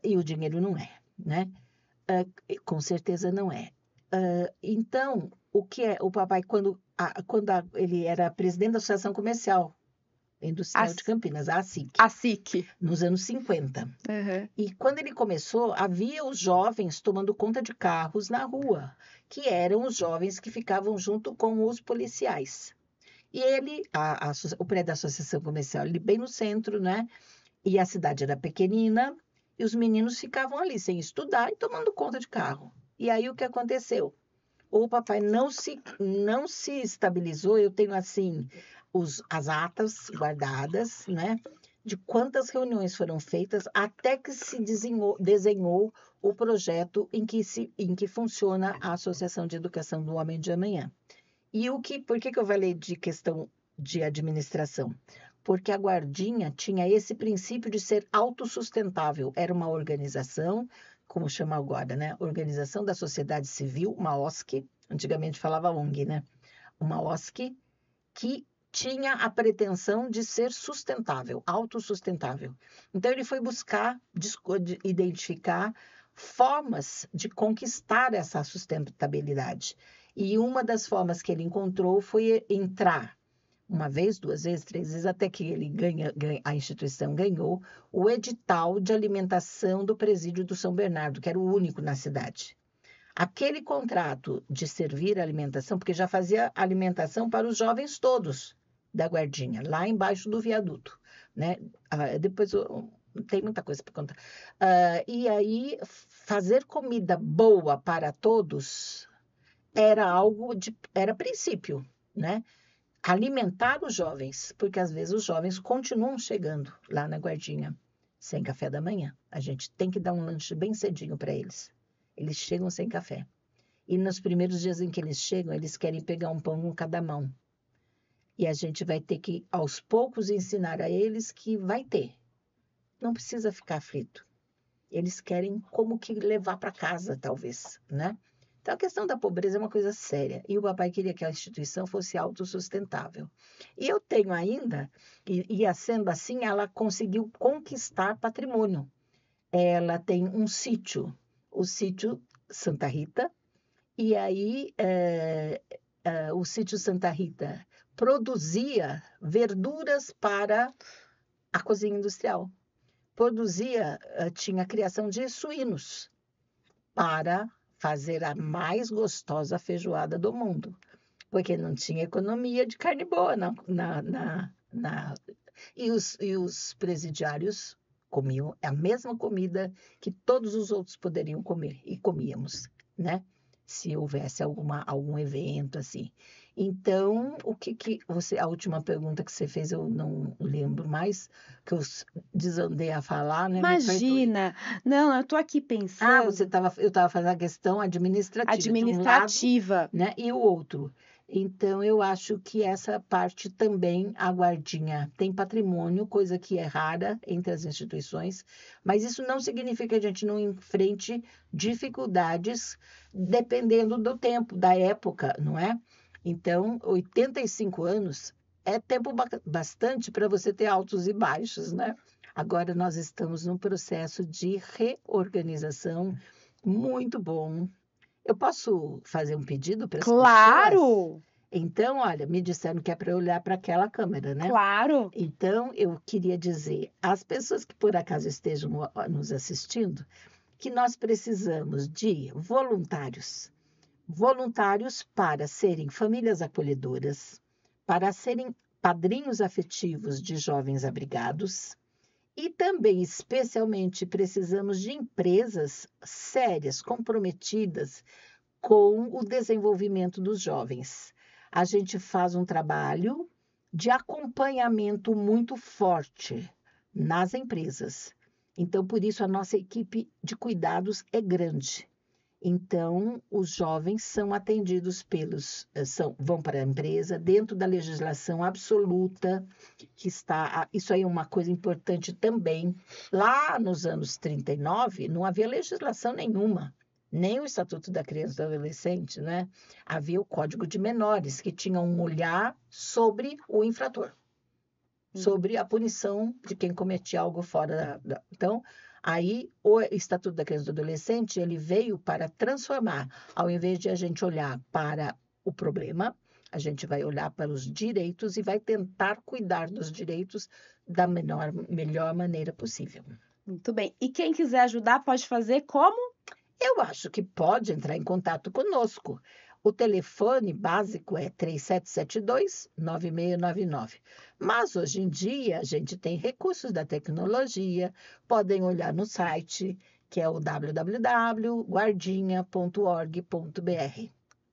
E o dinheiro não é, né? Com certeza não é. Então, o que é o papai, ele era presidente da Associação Comercial Industrial de Campinas, a ASIC, A SIC. nos anos 50. Uhum. E quando ele começou, havia os jovens tomando conta de carros na rua, que eram os jovens que ficavam junto com os policiais. E ele, o prédio da Associação Comercial, ali bem no centro, né? E a cidade era pequenina, e os meninos ficavam ali sem estudar e tomando conta de carro. E aí o que aconteceu? O papai não se estabilizou. Eu tenho assim as atas guardadas, né? De quantas reuniões foram feitas até que se desenhou o projeto em que funciona a Associação de Educação do Homem de Amanhã. Por que eu falei de questão de administração? Porque a Guardinha tinha esse princípio de ser autossustentável. Era uma organização, como chama agora, né? Organização da Sociedade Civil, uma OSC, antigamente falava ONG, né? Uma OSC que tinha a pretensão de ser sustentável, autossustentável. Então, ele foi buscar identificar formas de conquistar essa sustentabilidade. E uma das formas que ele encontrou foi entrar uma vez, duas vezes, três vezes, até que a instituição ganhou o edital de alimentação do presídio do São Bernardo, que era o único na cidade. Aquele contrato de servir alimentação, porque já fazia alimentação para os jovens todos da Guardinha, lá embaixo do viaduto, né? Depois tem muita coisa para contar. E aí, fazer comida boa para todos era princípio, né? Alimentar os jovens, porque às vezes os jovens continuam chegando lá na Guardinha sem café da manhã. A gente tem que dar um lanche bem cedinho para eles. Eles chegam sem café. E nos primeiros dias em que eles chegam, eles querem pegar um pão com cada mão. E a gente vai ter que, aos poucos, ensinar a eles que vai ter. Não precisa ficar aflito. Eles querem como que levar para casa, talvez, né? Então, a questão da pobreza é uma coisa séria. E o papai queria que a instituição fosse autossustentável. E eu tenho ainda, e sendo assim, ela conseguiu conquistar patrimônio. Ela tem um sítio, o sítio Santa Rita, e aí o sítio Santa Rita produzia verduras para a cozinha industrial. Tinha criação de suínos para fazer a mais gostosa feijoada do mundo, porque não tinha economia de carne boa e os presidiários comiam a mesma comida que todos os outros poderiam comer, e comíamos, né? Se houvesse algum evento assim. Então, a última pergunta que você fez, eu não lembro mais, que eu desandei a falar, né? Me perdoe. Imagina! Não, eu estou aqui pensando. Eu estava fazendo a questão administrativa de um lado, né, e o outro. Então, eu acho que essa parte também, a Guardinha tem patrimônio, coisa que é rara entre as instituições, mas isso não significa que a gente não enfrente dificuldades dependendo do tempo, da época, não é? Então, 85 anos é tempo bastante para você ter altos e baixos, né? Agora nós estamos num processo de reorganização muito bom. Eu posso fazer um pedido para as pessoas? Claro, Então, olha, me disseram que é para eu olhar para aquela câmera, né? claro. Então, eu queria dizer às pessoas que por acaso estejam nos assistindo que nós precisamos de voluntários. Voluntários para serem famílias acolhedoras, para serem padrinhos afetivos de jovens abrigados e também, especialmente, precisamos de empresas sérias, comprometidas com o desenvolvimento dos jovens. A gente faz um trabalho de acompanhamento muito forte nas empresas. Então, por isso, a nossa equipe de cuidados é grande. Então, os jovens são atendidos vão para a empresa, dentro da legislação absoluta, que está. Isso aí é uma coisa importante também. Lá nos anos 39, não havia legislação nenhuma, nem o Estatuto da Criança e do Adolescente, né? Havia o Código de Menores, que tinha um olhar sobre o infrator, sobre a punição de quem cometia algo fora da. Então, aí o Estatuto da Criança e do Adolescente, ele veio para transformar, ao invés de a gente olhar para o problema, a gente vai olhar para os direitos e vai tentar cuidar dos direitos da melhor maneira possível. Muito bem. E quem quiser ajudar pode fazer como? Eu acho que pode entrar em contato conosco. O telefone básico é 3772-9699. Mas hoje em dia a gente tem recursos da tecnologia, podem olhar no site, que é o www.guardinha.org.br,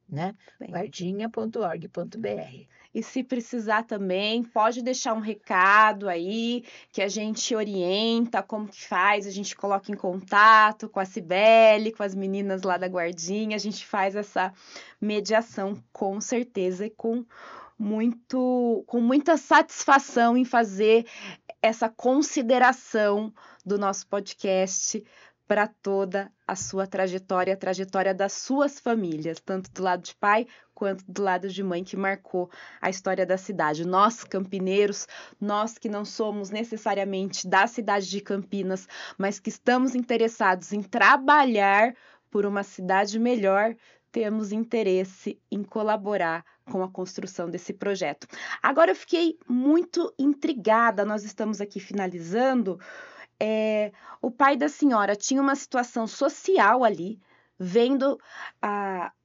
né? Bem. Guardinha.org.br. E se precisar também, pode deixar um recado aí, que a gente orienta como que faz, a gente coloca em contato com a Cibele, com as meninas lá da Guardinha, a gente faz essa mediação com certeza e com muita satisfação em fazer essa consideração do nosso podcast para toda a sua trajetória, a trajetória das suas famílias, tanto do lado de pai quanto do lado de mãe, que marcou a história da cidade. Nós, campineiros, nós que não somos necessariamente da cidade de Campinas, mas que estamos interessados em trabalhar por uma cidade melhor, temos interesse em colaborar com a construção desse projeto. Agora eu fiquei muito intrigada, nós estamos aqui finalizando. O pai da senhora tinha uma situação social ali, vendo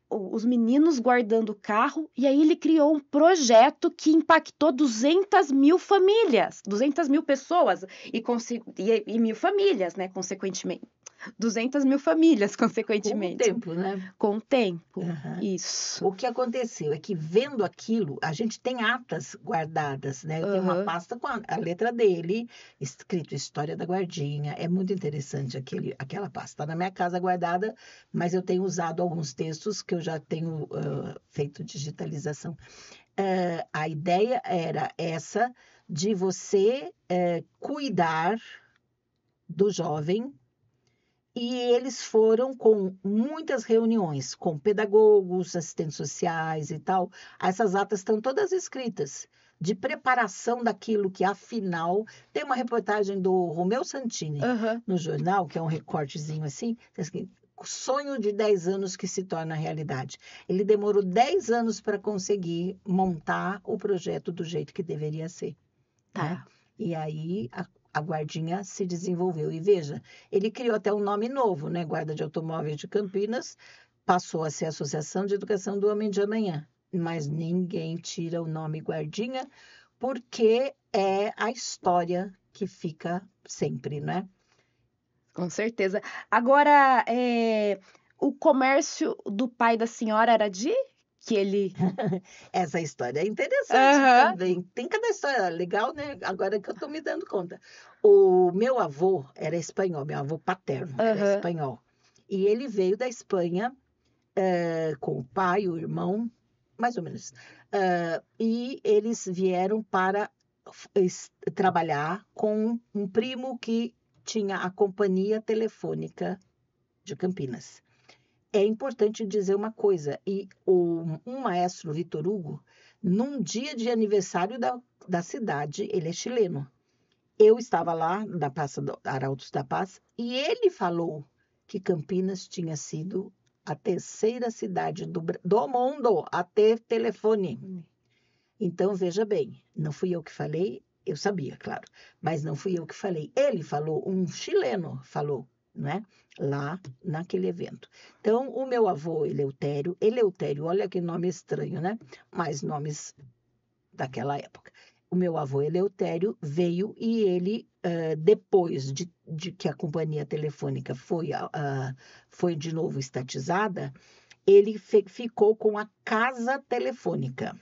os meninos guardando o carro, e aí ele criou um projeto que impactou 200 mil famílias, 200 mil pessoas, e 1.000 famílias, né, consequentemente. 200 mil famílias, consequentemente. Com o tempo, né? Com o tempo, Uhum. isso. O que aconteceu é que, vendo aquilo, a gente tem atas guardadas, né? Eu tenho uma pasta com a letra dele, escrito História da Guardinha. É muito interessante aquela pasta. Está na minha casa guardada, mas eu tenho usado alguns textos que eu já tenho feito digitalização. A ideia era essa, de você cuidar do jovem. E eles foram com muitas reuniões com pedagogos, assistentes sociais e tal. Essas atas estão todas escritas, de preparação daquilo que, afinal, tem uma reportagem do Romeu Santini no jornal, que é um recortezinho assim, o sonho de 10 anos que se torna realidade. Ele demorou 10 anos para conseguir montar o projeto do jeito que deveria ser. Tá. Né? E aí a Guardinha se desenvolveu. E veja, ele criou até um nome novo, né? Guarda de Automóveis de Campinas, passou a ser Associação de Educação do Homem de Amanhã. Mas ninguém tira o nome Guardinha, porque é a história que fica sempre, né? Com certeza. Agora, o comércio do pai da senhora era de que ele... Essa história é interessante também. Tem cada história legal, né? Agora que eu estou me dando conta. O meu avô era espanhol, meu avô paterno era espanhol. E ele veio da Espanha com o pai, o irmão, mais ou menos. E eles vieram para trabalhar com um primo que tinha a Companhia Telefônica de Campinas. É importante dizer uma coisa, e um maestro, Vitor Hugo, num dia de aniversário da cidade. Ele é chileno. Eu estava lá na Praça do Arautos da Paz e ele falou que Campinas tinha sido a terceira cidade do mundo a ter telefone. Então, veja bem, não fui eu que falei, eu sabia, claro, mas não fui eu que falei. Ele falou, um chileno falou, né? Lá naquele evento. Então, o meu avô, Eleutério, olha que nome estranho, né? Mas nomes daquela época. O meu avô Eleutério veio e ele, depois de que a companhia telefônica foi de novo estatizada, ele ficou com a casa telefônica,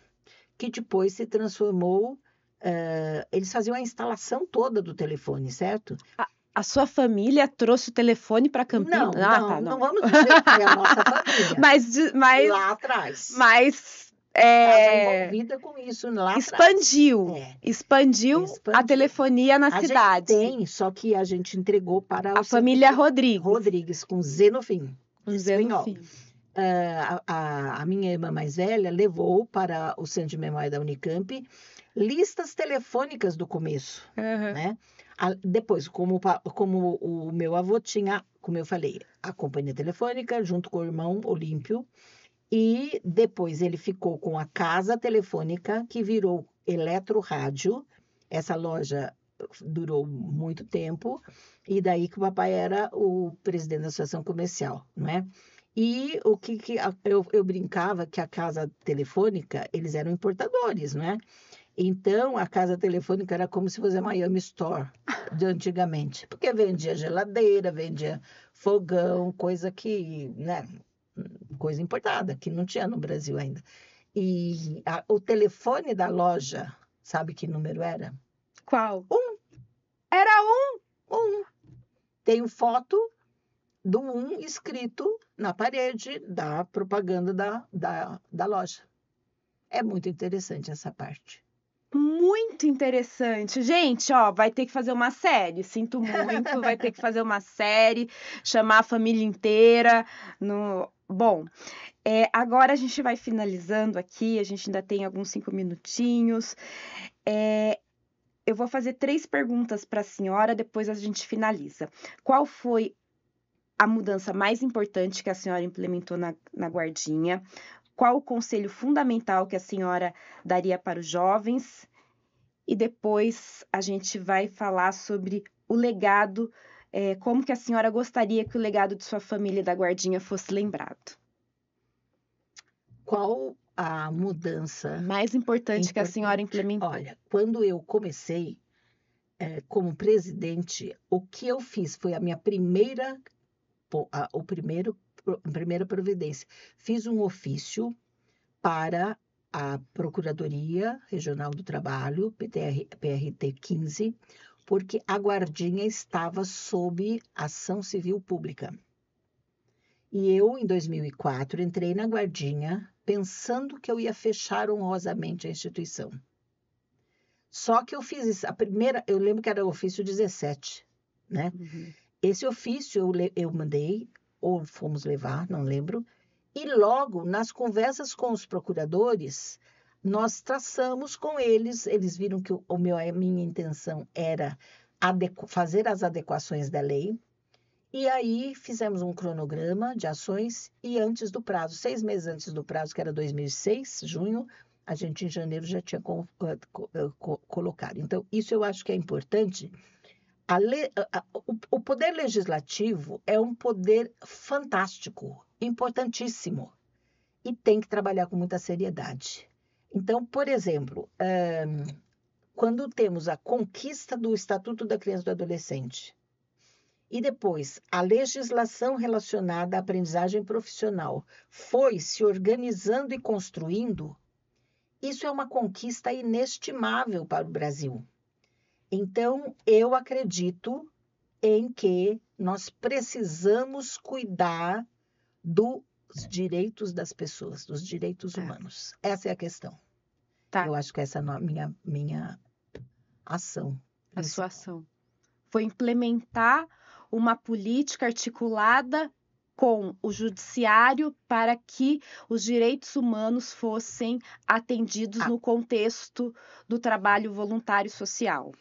que depois se transformou. Eles faziam a instalação toda do telefone, certo? A sua família trouxe o telefone para Campinas? Não vamos dizer que foi a nossa família. Mas lá atrás. Mas Estava envolvida com isso lá expandiu, atrás. Expandiu a telefonia na cidade. Gente tem, só que a gente entregou para a família Rodrigues. Rodrigues, com Z no fim. Com Z no fim. A minha irmã mais velha levou para o Centro de Memória da Unicamp listas telefônicas do começo, né? Depois, como o meu avô tinha, como eu falei, a companhia telefônica, junto com o irmão Olímpio, e depois ele ficou com a casa telefônica, que virou Eletrorádio. Essa loja durou muito tempo, e daí que o papai era o presidente da Associação Comercial, não é? E o que eu brincava que a casa telefônica, eles eram importadores, não é? Então, a casa telefônica era como se fosse a Miami Store de antigamente, porque vendia geladeira, vendia fogão, coisa que, né, coisa importada, que não tinha no Brasil ainda. E o telefone da loja, sabe que número era? Qual? 1. Era 1. Tenho foto do 1 escrito na parede da propaganda da loja. É muito interessante essa parte. Muito interessante. Gente, ó, vai ter que fazer uma série. Sinto muito, vai ter que fazer uma série, chamar a família inteira. Bom, agora a gente vai finalizando aqui, a gente ainda tem alguns 5 minutinhos. Eu vou fazer 3 perguntas para a senhora, depois a gente finaliza. Qual foi a mudança mais importante que a senhora implementou na guardinha? Qual o conselho fundamental que a senhora daria para os jovens? E depois a gente vai falar sobre o legado, como que a senhora gostaria que o legado de sua família da guardinha fosse lembrado. Qual a mudança mais importante que a senhora implementou? Olha, quando eu comecei como presidente, o que eu fiz foi a minha primeira providência. Fiz um ofício para a Procuradoria Regional do Trabalho, PRT 15, porque a guardinha estava sob ação civil pública. E eu, em 2004, entrei na guardinha pensando que eu ia fechar honrosamente a instituição. Só que eu fiz isso. Eu lembro que era o ofício 17, né? Uhum. Esse ofício eu mandei, ou fomos levar, não lembro. E logo, nas conversas com os procuradores, nós traçamos com eles viram que a minha intenção era fazer as adequações da lei. E aí fizemos um cronograma de ações e antes do prazo, 6 meses antes do prazo, que era 2006, junho, a gente em janeiro já tinha colocado. Então, isso eu acho que é importante. O poder legislativo é um poder fantástico, importantíssimo, e tem que trabalhar com muita seriedade. Então, por exemplo, quando temos a conquista do Estatuto da Criança e do Adolescente, e depois a legislação relacionada à aprendizagem profissional foi se organizando e construindo, isso é uma conquista inestimável para o Brasil. Então, eu acredito em que nós precisamos cuidar dos direitos das pessoas, dos direitos humanos. Essa é a questão. Eu acho que essa é a minha ação. A sua ação foi implementar uma política articulada com o judiciário para que os direitos humanos fossem atendidos no contexto do trabalho voluntário social.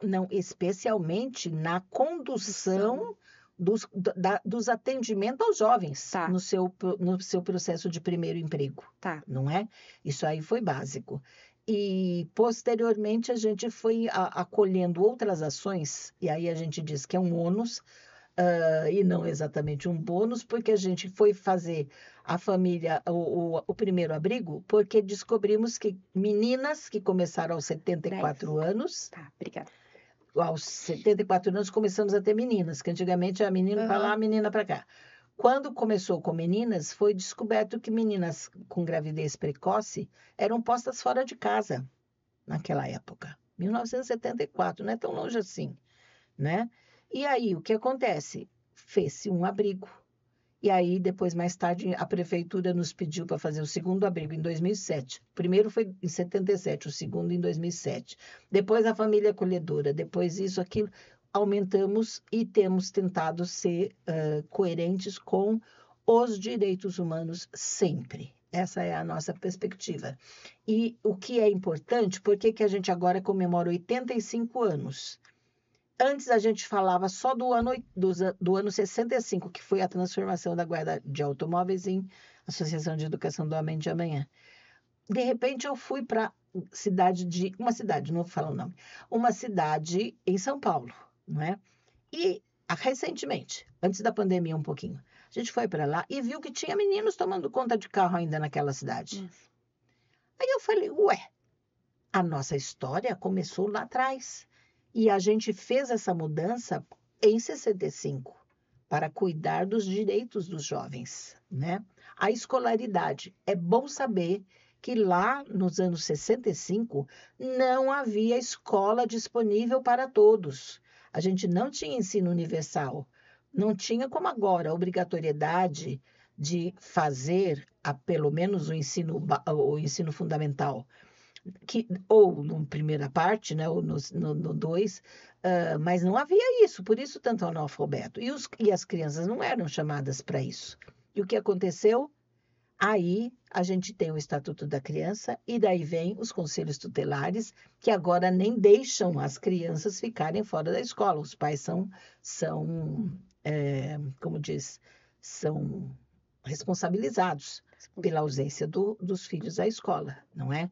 Não, especialmente na condução dos atendimentos aos jovens Tá. no seu processo de primeiro emprego, Tá. não é? Isso aí foi básico. E, posteriormente, a gente foi acolhendo outras ações, e aí a gente diz que é um ônus, e não exatamente um bônus, porque a gente foi fazer a família, o primeiro abrigo, porque descobrimos que meninas que começaram aos 74 anos, Tá, obrigada. aos 74 anos começamos a ter meninas, que antigamente era menino para lá, menina para cá. Quando começou com meninas, foi descoberto que meninas com gravidez precoce eram postas fora de casa naquela época. 1974, não é tão longe assim, né? E aí, o que acontece? Fez-se um abrigo. E aí, depois, mais tarde, a prefeitura nos pediu para fazer o segundo abrigo em 2007. O primeiro foi em 77, o segundo em 2007. Depois, a família acolhedora. Depois, isso, aquilo. Aumentamos e temos tentado ser coerentes com os direitos humanos sempre. Essa é a nossa perspectiva. E o que é importante, por que a gente agora comemora 85 anos? Antes a gente falava só do ano 65, que foi a transformação da Guarda de Automóveis em Associação de Educação do Homem de Amanhã. De repente eu fui para uma cidade, não vou falar o nome, uma cidade em São Paulo, não é? E recentemente, antes da pandemia um pouquinho, a gente foi para lá e viu que tinha meninos tomando conta de carro ainda naquela cidade. Aí eu falei, ué, a nossa história começou lá atrás. E a gente fez essa mudança em 65 para cuidar dos direitos dos jovens, né? A escolaridade. É bom saber que lá nos anos 65 não havia escola disponível para todos. A gente não tinha ensino universal. Não tinha como agora a obrigatoriedade de fazer pelo menos o ensino fundamental ou na primeira parte, né, ou no 2, mas não havia isso, por isso tanto analfabeto. E as crianças não eram chamadas para isso. E o que aconteceu? Aí a gente tem o Estatuto da Criança e daí vem os conselhos tutelares, que agora nem deixam as crianças ficarem fora da escola. Os pais como diz, são responsabilizados pela ausência dos filhos à escola, não é?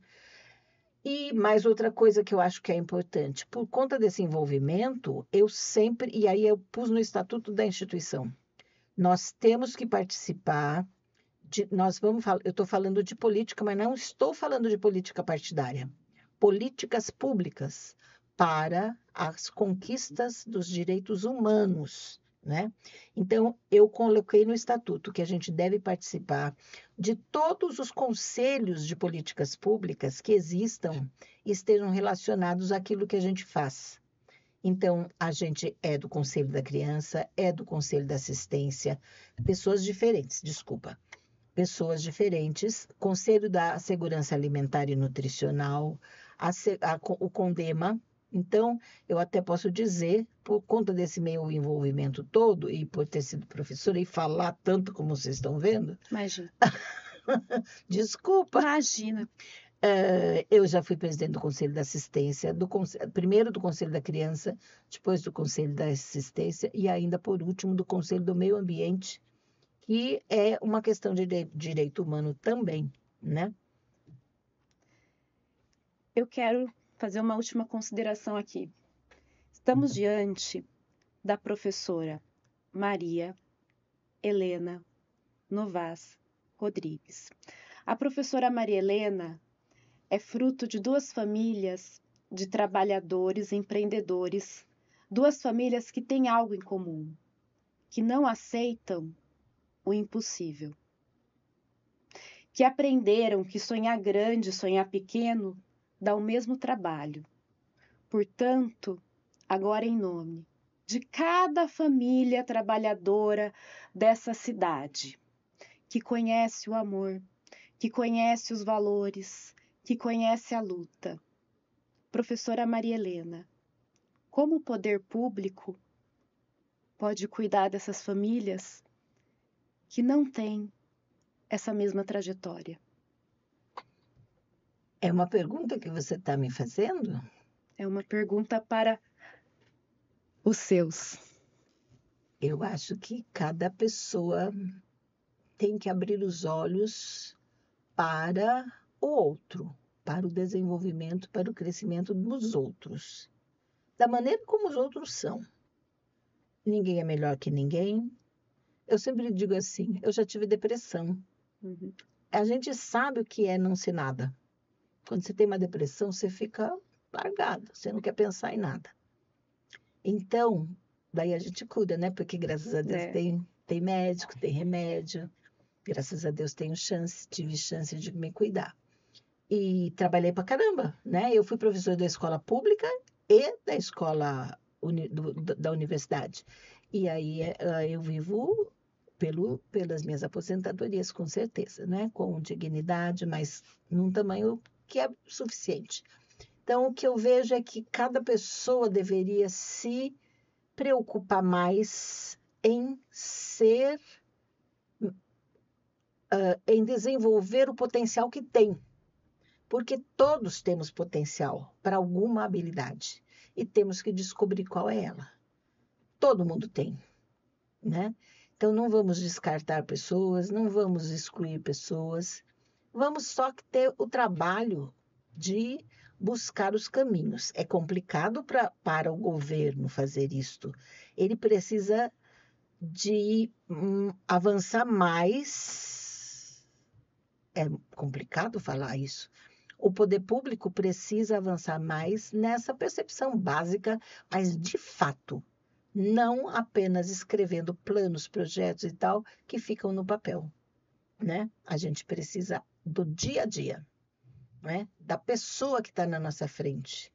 E mais outra coisa que eu acho que é importante, por conta desse envolvimento, e aí eu pus no estatuto da instituição, nós temos que participar eu estou falando de política, mas não estou falando de política partidária, políticas públicas para as conquistas dos direitos humanos, né? Então, eu coloquei no estatuto que a gente deve participar de todos os conselhos de políticas públicas que existam e estejam relacionados àquilo que a gente faz. Então, a gente é do Conselho da Criança, é do Conselho da Assistência, pessoas diferentes, Conselho da Segurança Alimentar e Nutricional, o CONDEMA. Então, eu até posso dizer, por conta desse meu envolvimento todo e por ter sido professora e falar tanto como vocês estão vendo. Imagina. Desculpa. Imagina. Eu já fui presidente do Conselho da Assistência, primeiro do Conselho da Criança, depois do Conselho da Assistência e ainda, por último, do Conselho do Meio Ambiente, que é uma questão de direito humano também, né? Eu quero fazer uma última consideração aqui. Estamos diante da professora Maria Helena Novas Rodrigues. A professora Maria Helena é fruto de duas famílias de trabalhadores, empreendedores, duas famílias que têm algo em comum, que não aceitam o impossível, que aprenderam que sonhar grande, sonhar pequeno, dá o mesmo trabalho. Portanto, agora em nome de cada família trabalhadora dessa cidade, que conhece o amor, que conhece os valores, que conhece a luta. Professora Maria Helena, como o poder público pode cuidar dessas famílias que não tem essa mesma trajetória? É uma pergunta que você está me fazendo? É uma pergunta para os seus. Eu acho que cada pessoa tem que abrir os olhos para o outro, para o desenvolvimento, para o crescimento dos outros, da maneira como os outros são. Ninguém é melhor que ninguém. Eu sempre digo assim, eu já tive depressão. Uhum. A gente sabe o que é não ser nada. Quando você tem uma depressão, você fica largado, você não quer pensar em nada. Então, daí a gente cura, né? Porque graças a Deus É. tem médico, tem remédio. Graças a Deus tive chance de me cuidar. E trabalhei pra caramba, né? Eu fui professora da escola pública e da escola da universidade. E aí eu vivo pelas minhas aposentadorias, com certeza, né? Com dignidade, mas num tamanho que é suficiente. Então, o que eu vejo é que cada pessoa deveria se preocupar mais em em desenvolver o potencial que tem. Porque todos temos potencial para alguma habilidade e temos que descobrir qual é ela. Todo mundo tem, né? Então não vamos descartar pessoas, não vamos excluir pessoas, vamos só ter o trabalho de buscar os caminhos. É complicado para o governo fazer isto. Ele precisa de avançar mais. É complicado falar isso. O poder público precisa avançar mais nessa percepção básica, mas de fato, não apenas escrevendo planos, projetos e tal, que ficam no papel, né? A gente precisa do dia a dia, né? Da pessoa que está na nossa frente.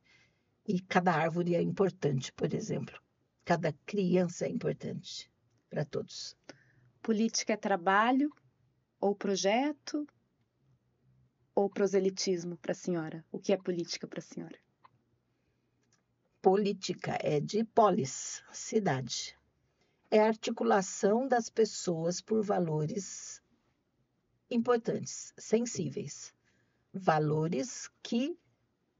E cada árvore é importante, por exemplo. Cada criança é importante para todos. Política é trabalho ou projeto ou proselitismo para a senhora? O que é política para a senhora? Política é de polis, cidade. É a articulação das pessoas por valores importantes, sensíveis. Valores que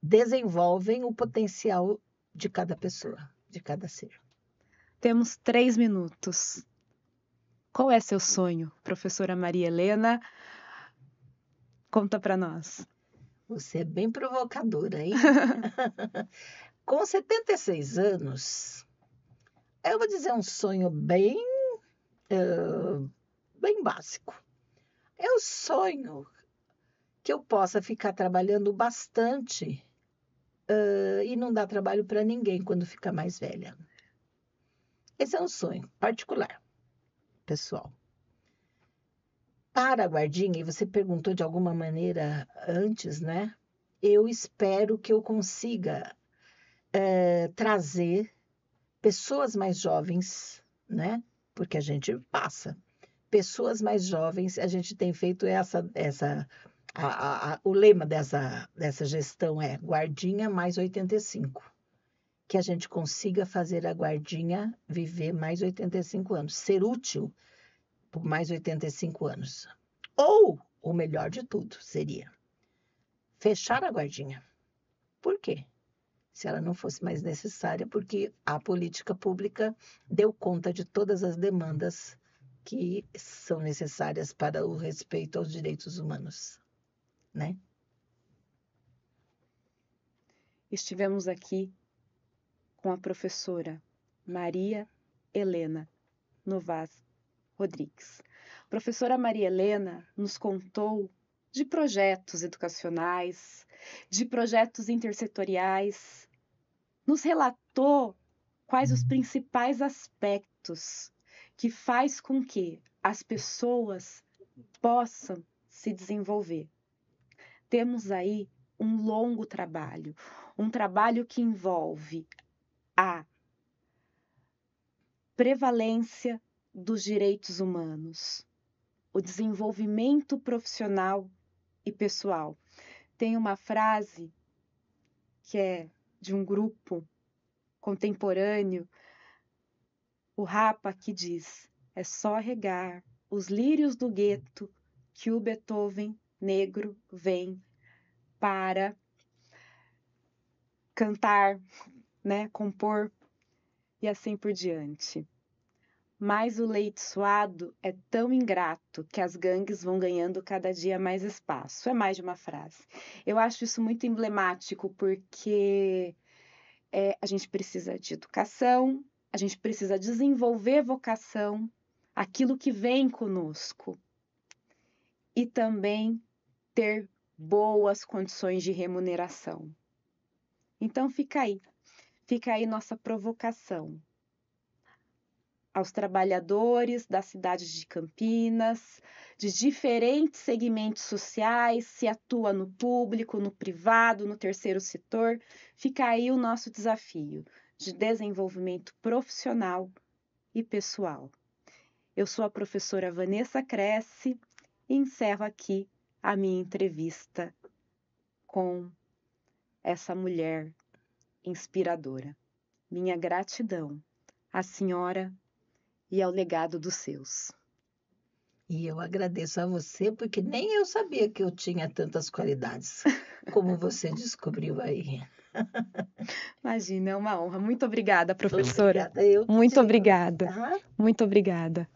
desenvolvem o potencial de cada pessoa, de cada ser. Temos 3 minutos. Qual é seu sonho, professora Maria Helena? Conta para nós. Você é bem provocadora, hein? Com 76 anos, eu vou dizer um sonho bem básico. Eu sonho que eu possa ficar trabalhando bastante e não dar trabalho para ninguém quando ficar mais velha. Esse é um sonho particular, pessoal. Para a guardinha, e você perguntou de alguma maneira antes, né? Eu espero que eu consiga trazer pessoas mais jovens, né? Porque a gente passa. Pessoas mais jovens, a gente tem feito o lema dessa gestão é guardinha mais 85. Que a gente consiga fazer a guardinha viver mais 85 anos, ser útil por mais 85 anos. Ou, o melhor de tudo, seria fechar a guardinha. Por quê? Se ela não fosse mais necessária, porque a política pública deu conta de todas as demandas que são necessárias para o respeito aos direitos humanos, né? Estivemos aqui com a professora Maria Helena Novas Rodrigues. A professora Maria Helena nos contou de projetos educacionais, de projetos intersetoriais, nos relatou quais os principais aspectos que faz com que as pessoas possam se desenvolver. Temos aí um longo trabalho, um trabalho que envolve a prevalência dos direitos humanos, o desenvolvimento profissional e pessoal. Tem uma frase que é de um grupo contemporâneo, o Rapa, que diz: é só regar, os lírios do gueto que o Beethoven negro vem para cantar, né, compor e assim por diante. Mas o leite suado é tão ingrato que as gangues vão ganhando cada dia mais espaço. É mais de uma frase. Eu acho isso muito emblemático porque a gente precisa de educação, a gente precisa desenvolver vocação, aquilo que vem conosco, e também ter boas condições de remuneração. Então fica aí nossa provocação aos trabalhadores da cidade de Campinas, de diferentes segmentos sociais, se atua no público, no privado, no terceiro setor. Fica aí o nosso desafio de desenvolvimento profissional e pessoal. Eu sou a professora Vanessa Cresce e encerro aqui a minha entrevista com essa mulher inspiradora. Minha gratidão à senhora e ao legado dos seus. E eu agradeço a você, porque nem eu sabia que eu tinha tantas qualidades, como você descobriu aí. Imagina, é uma honra. Muito obrigada, professora. Obrigada, eu que Muito digo, obrigada. tá? Muito obrigada.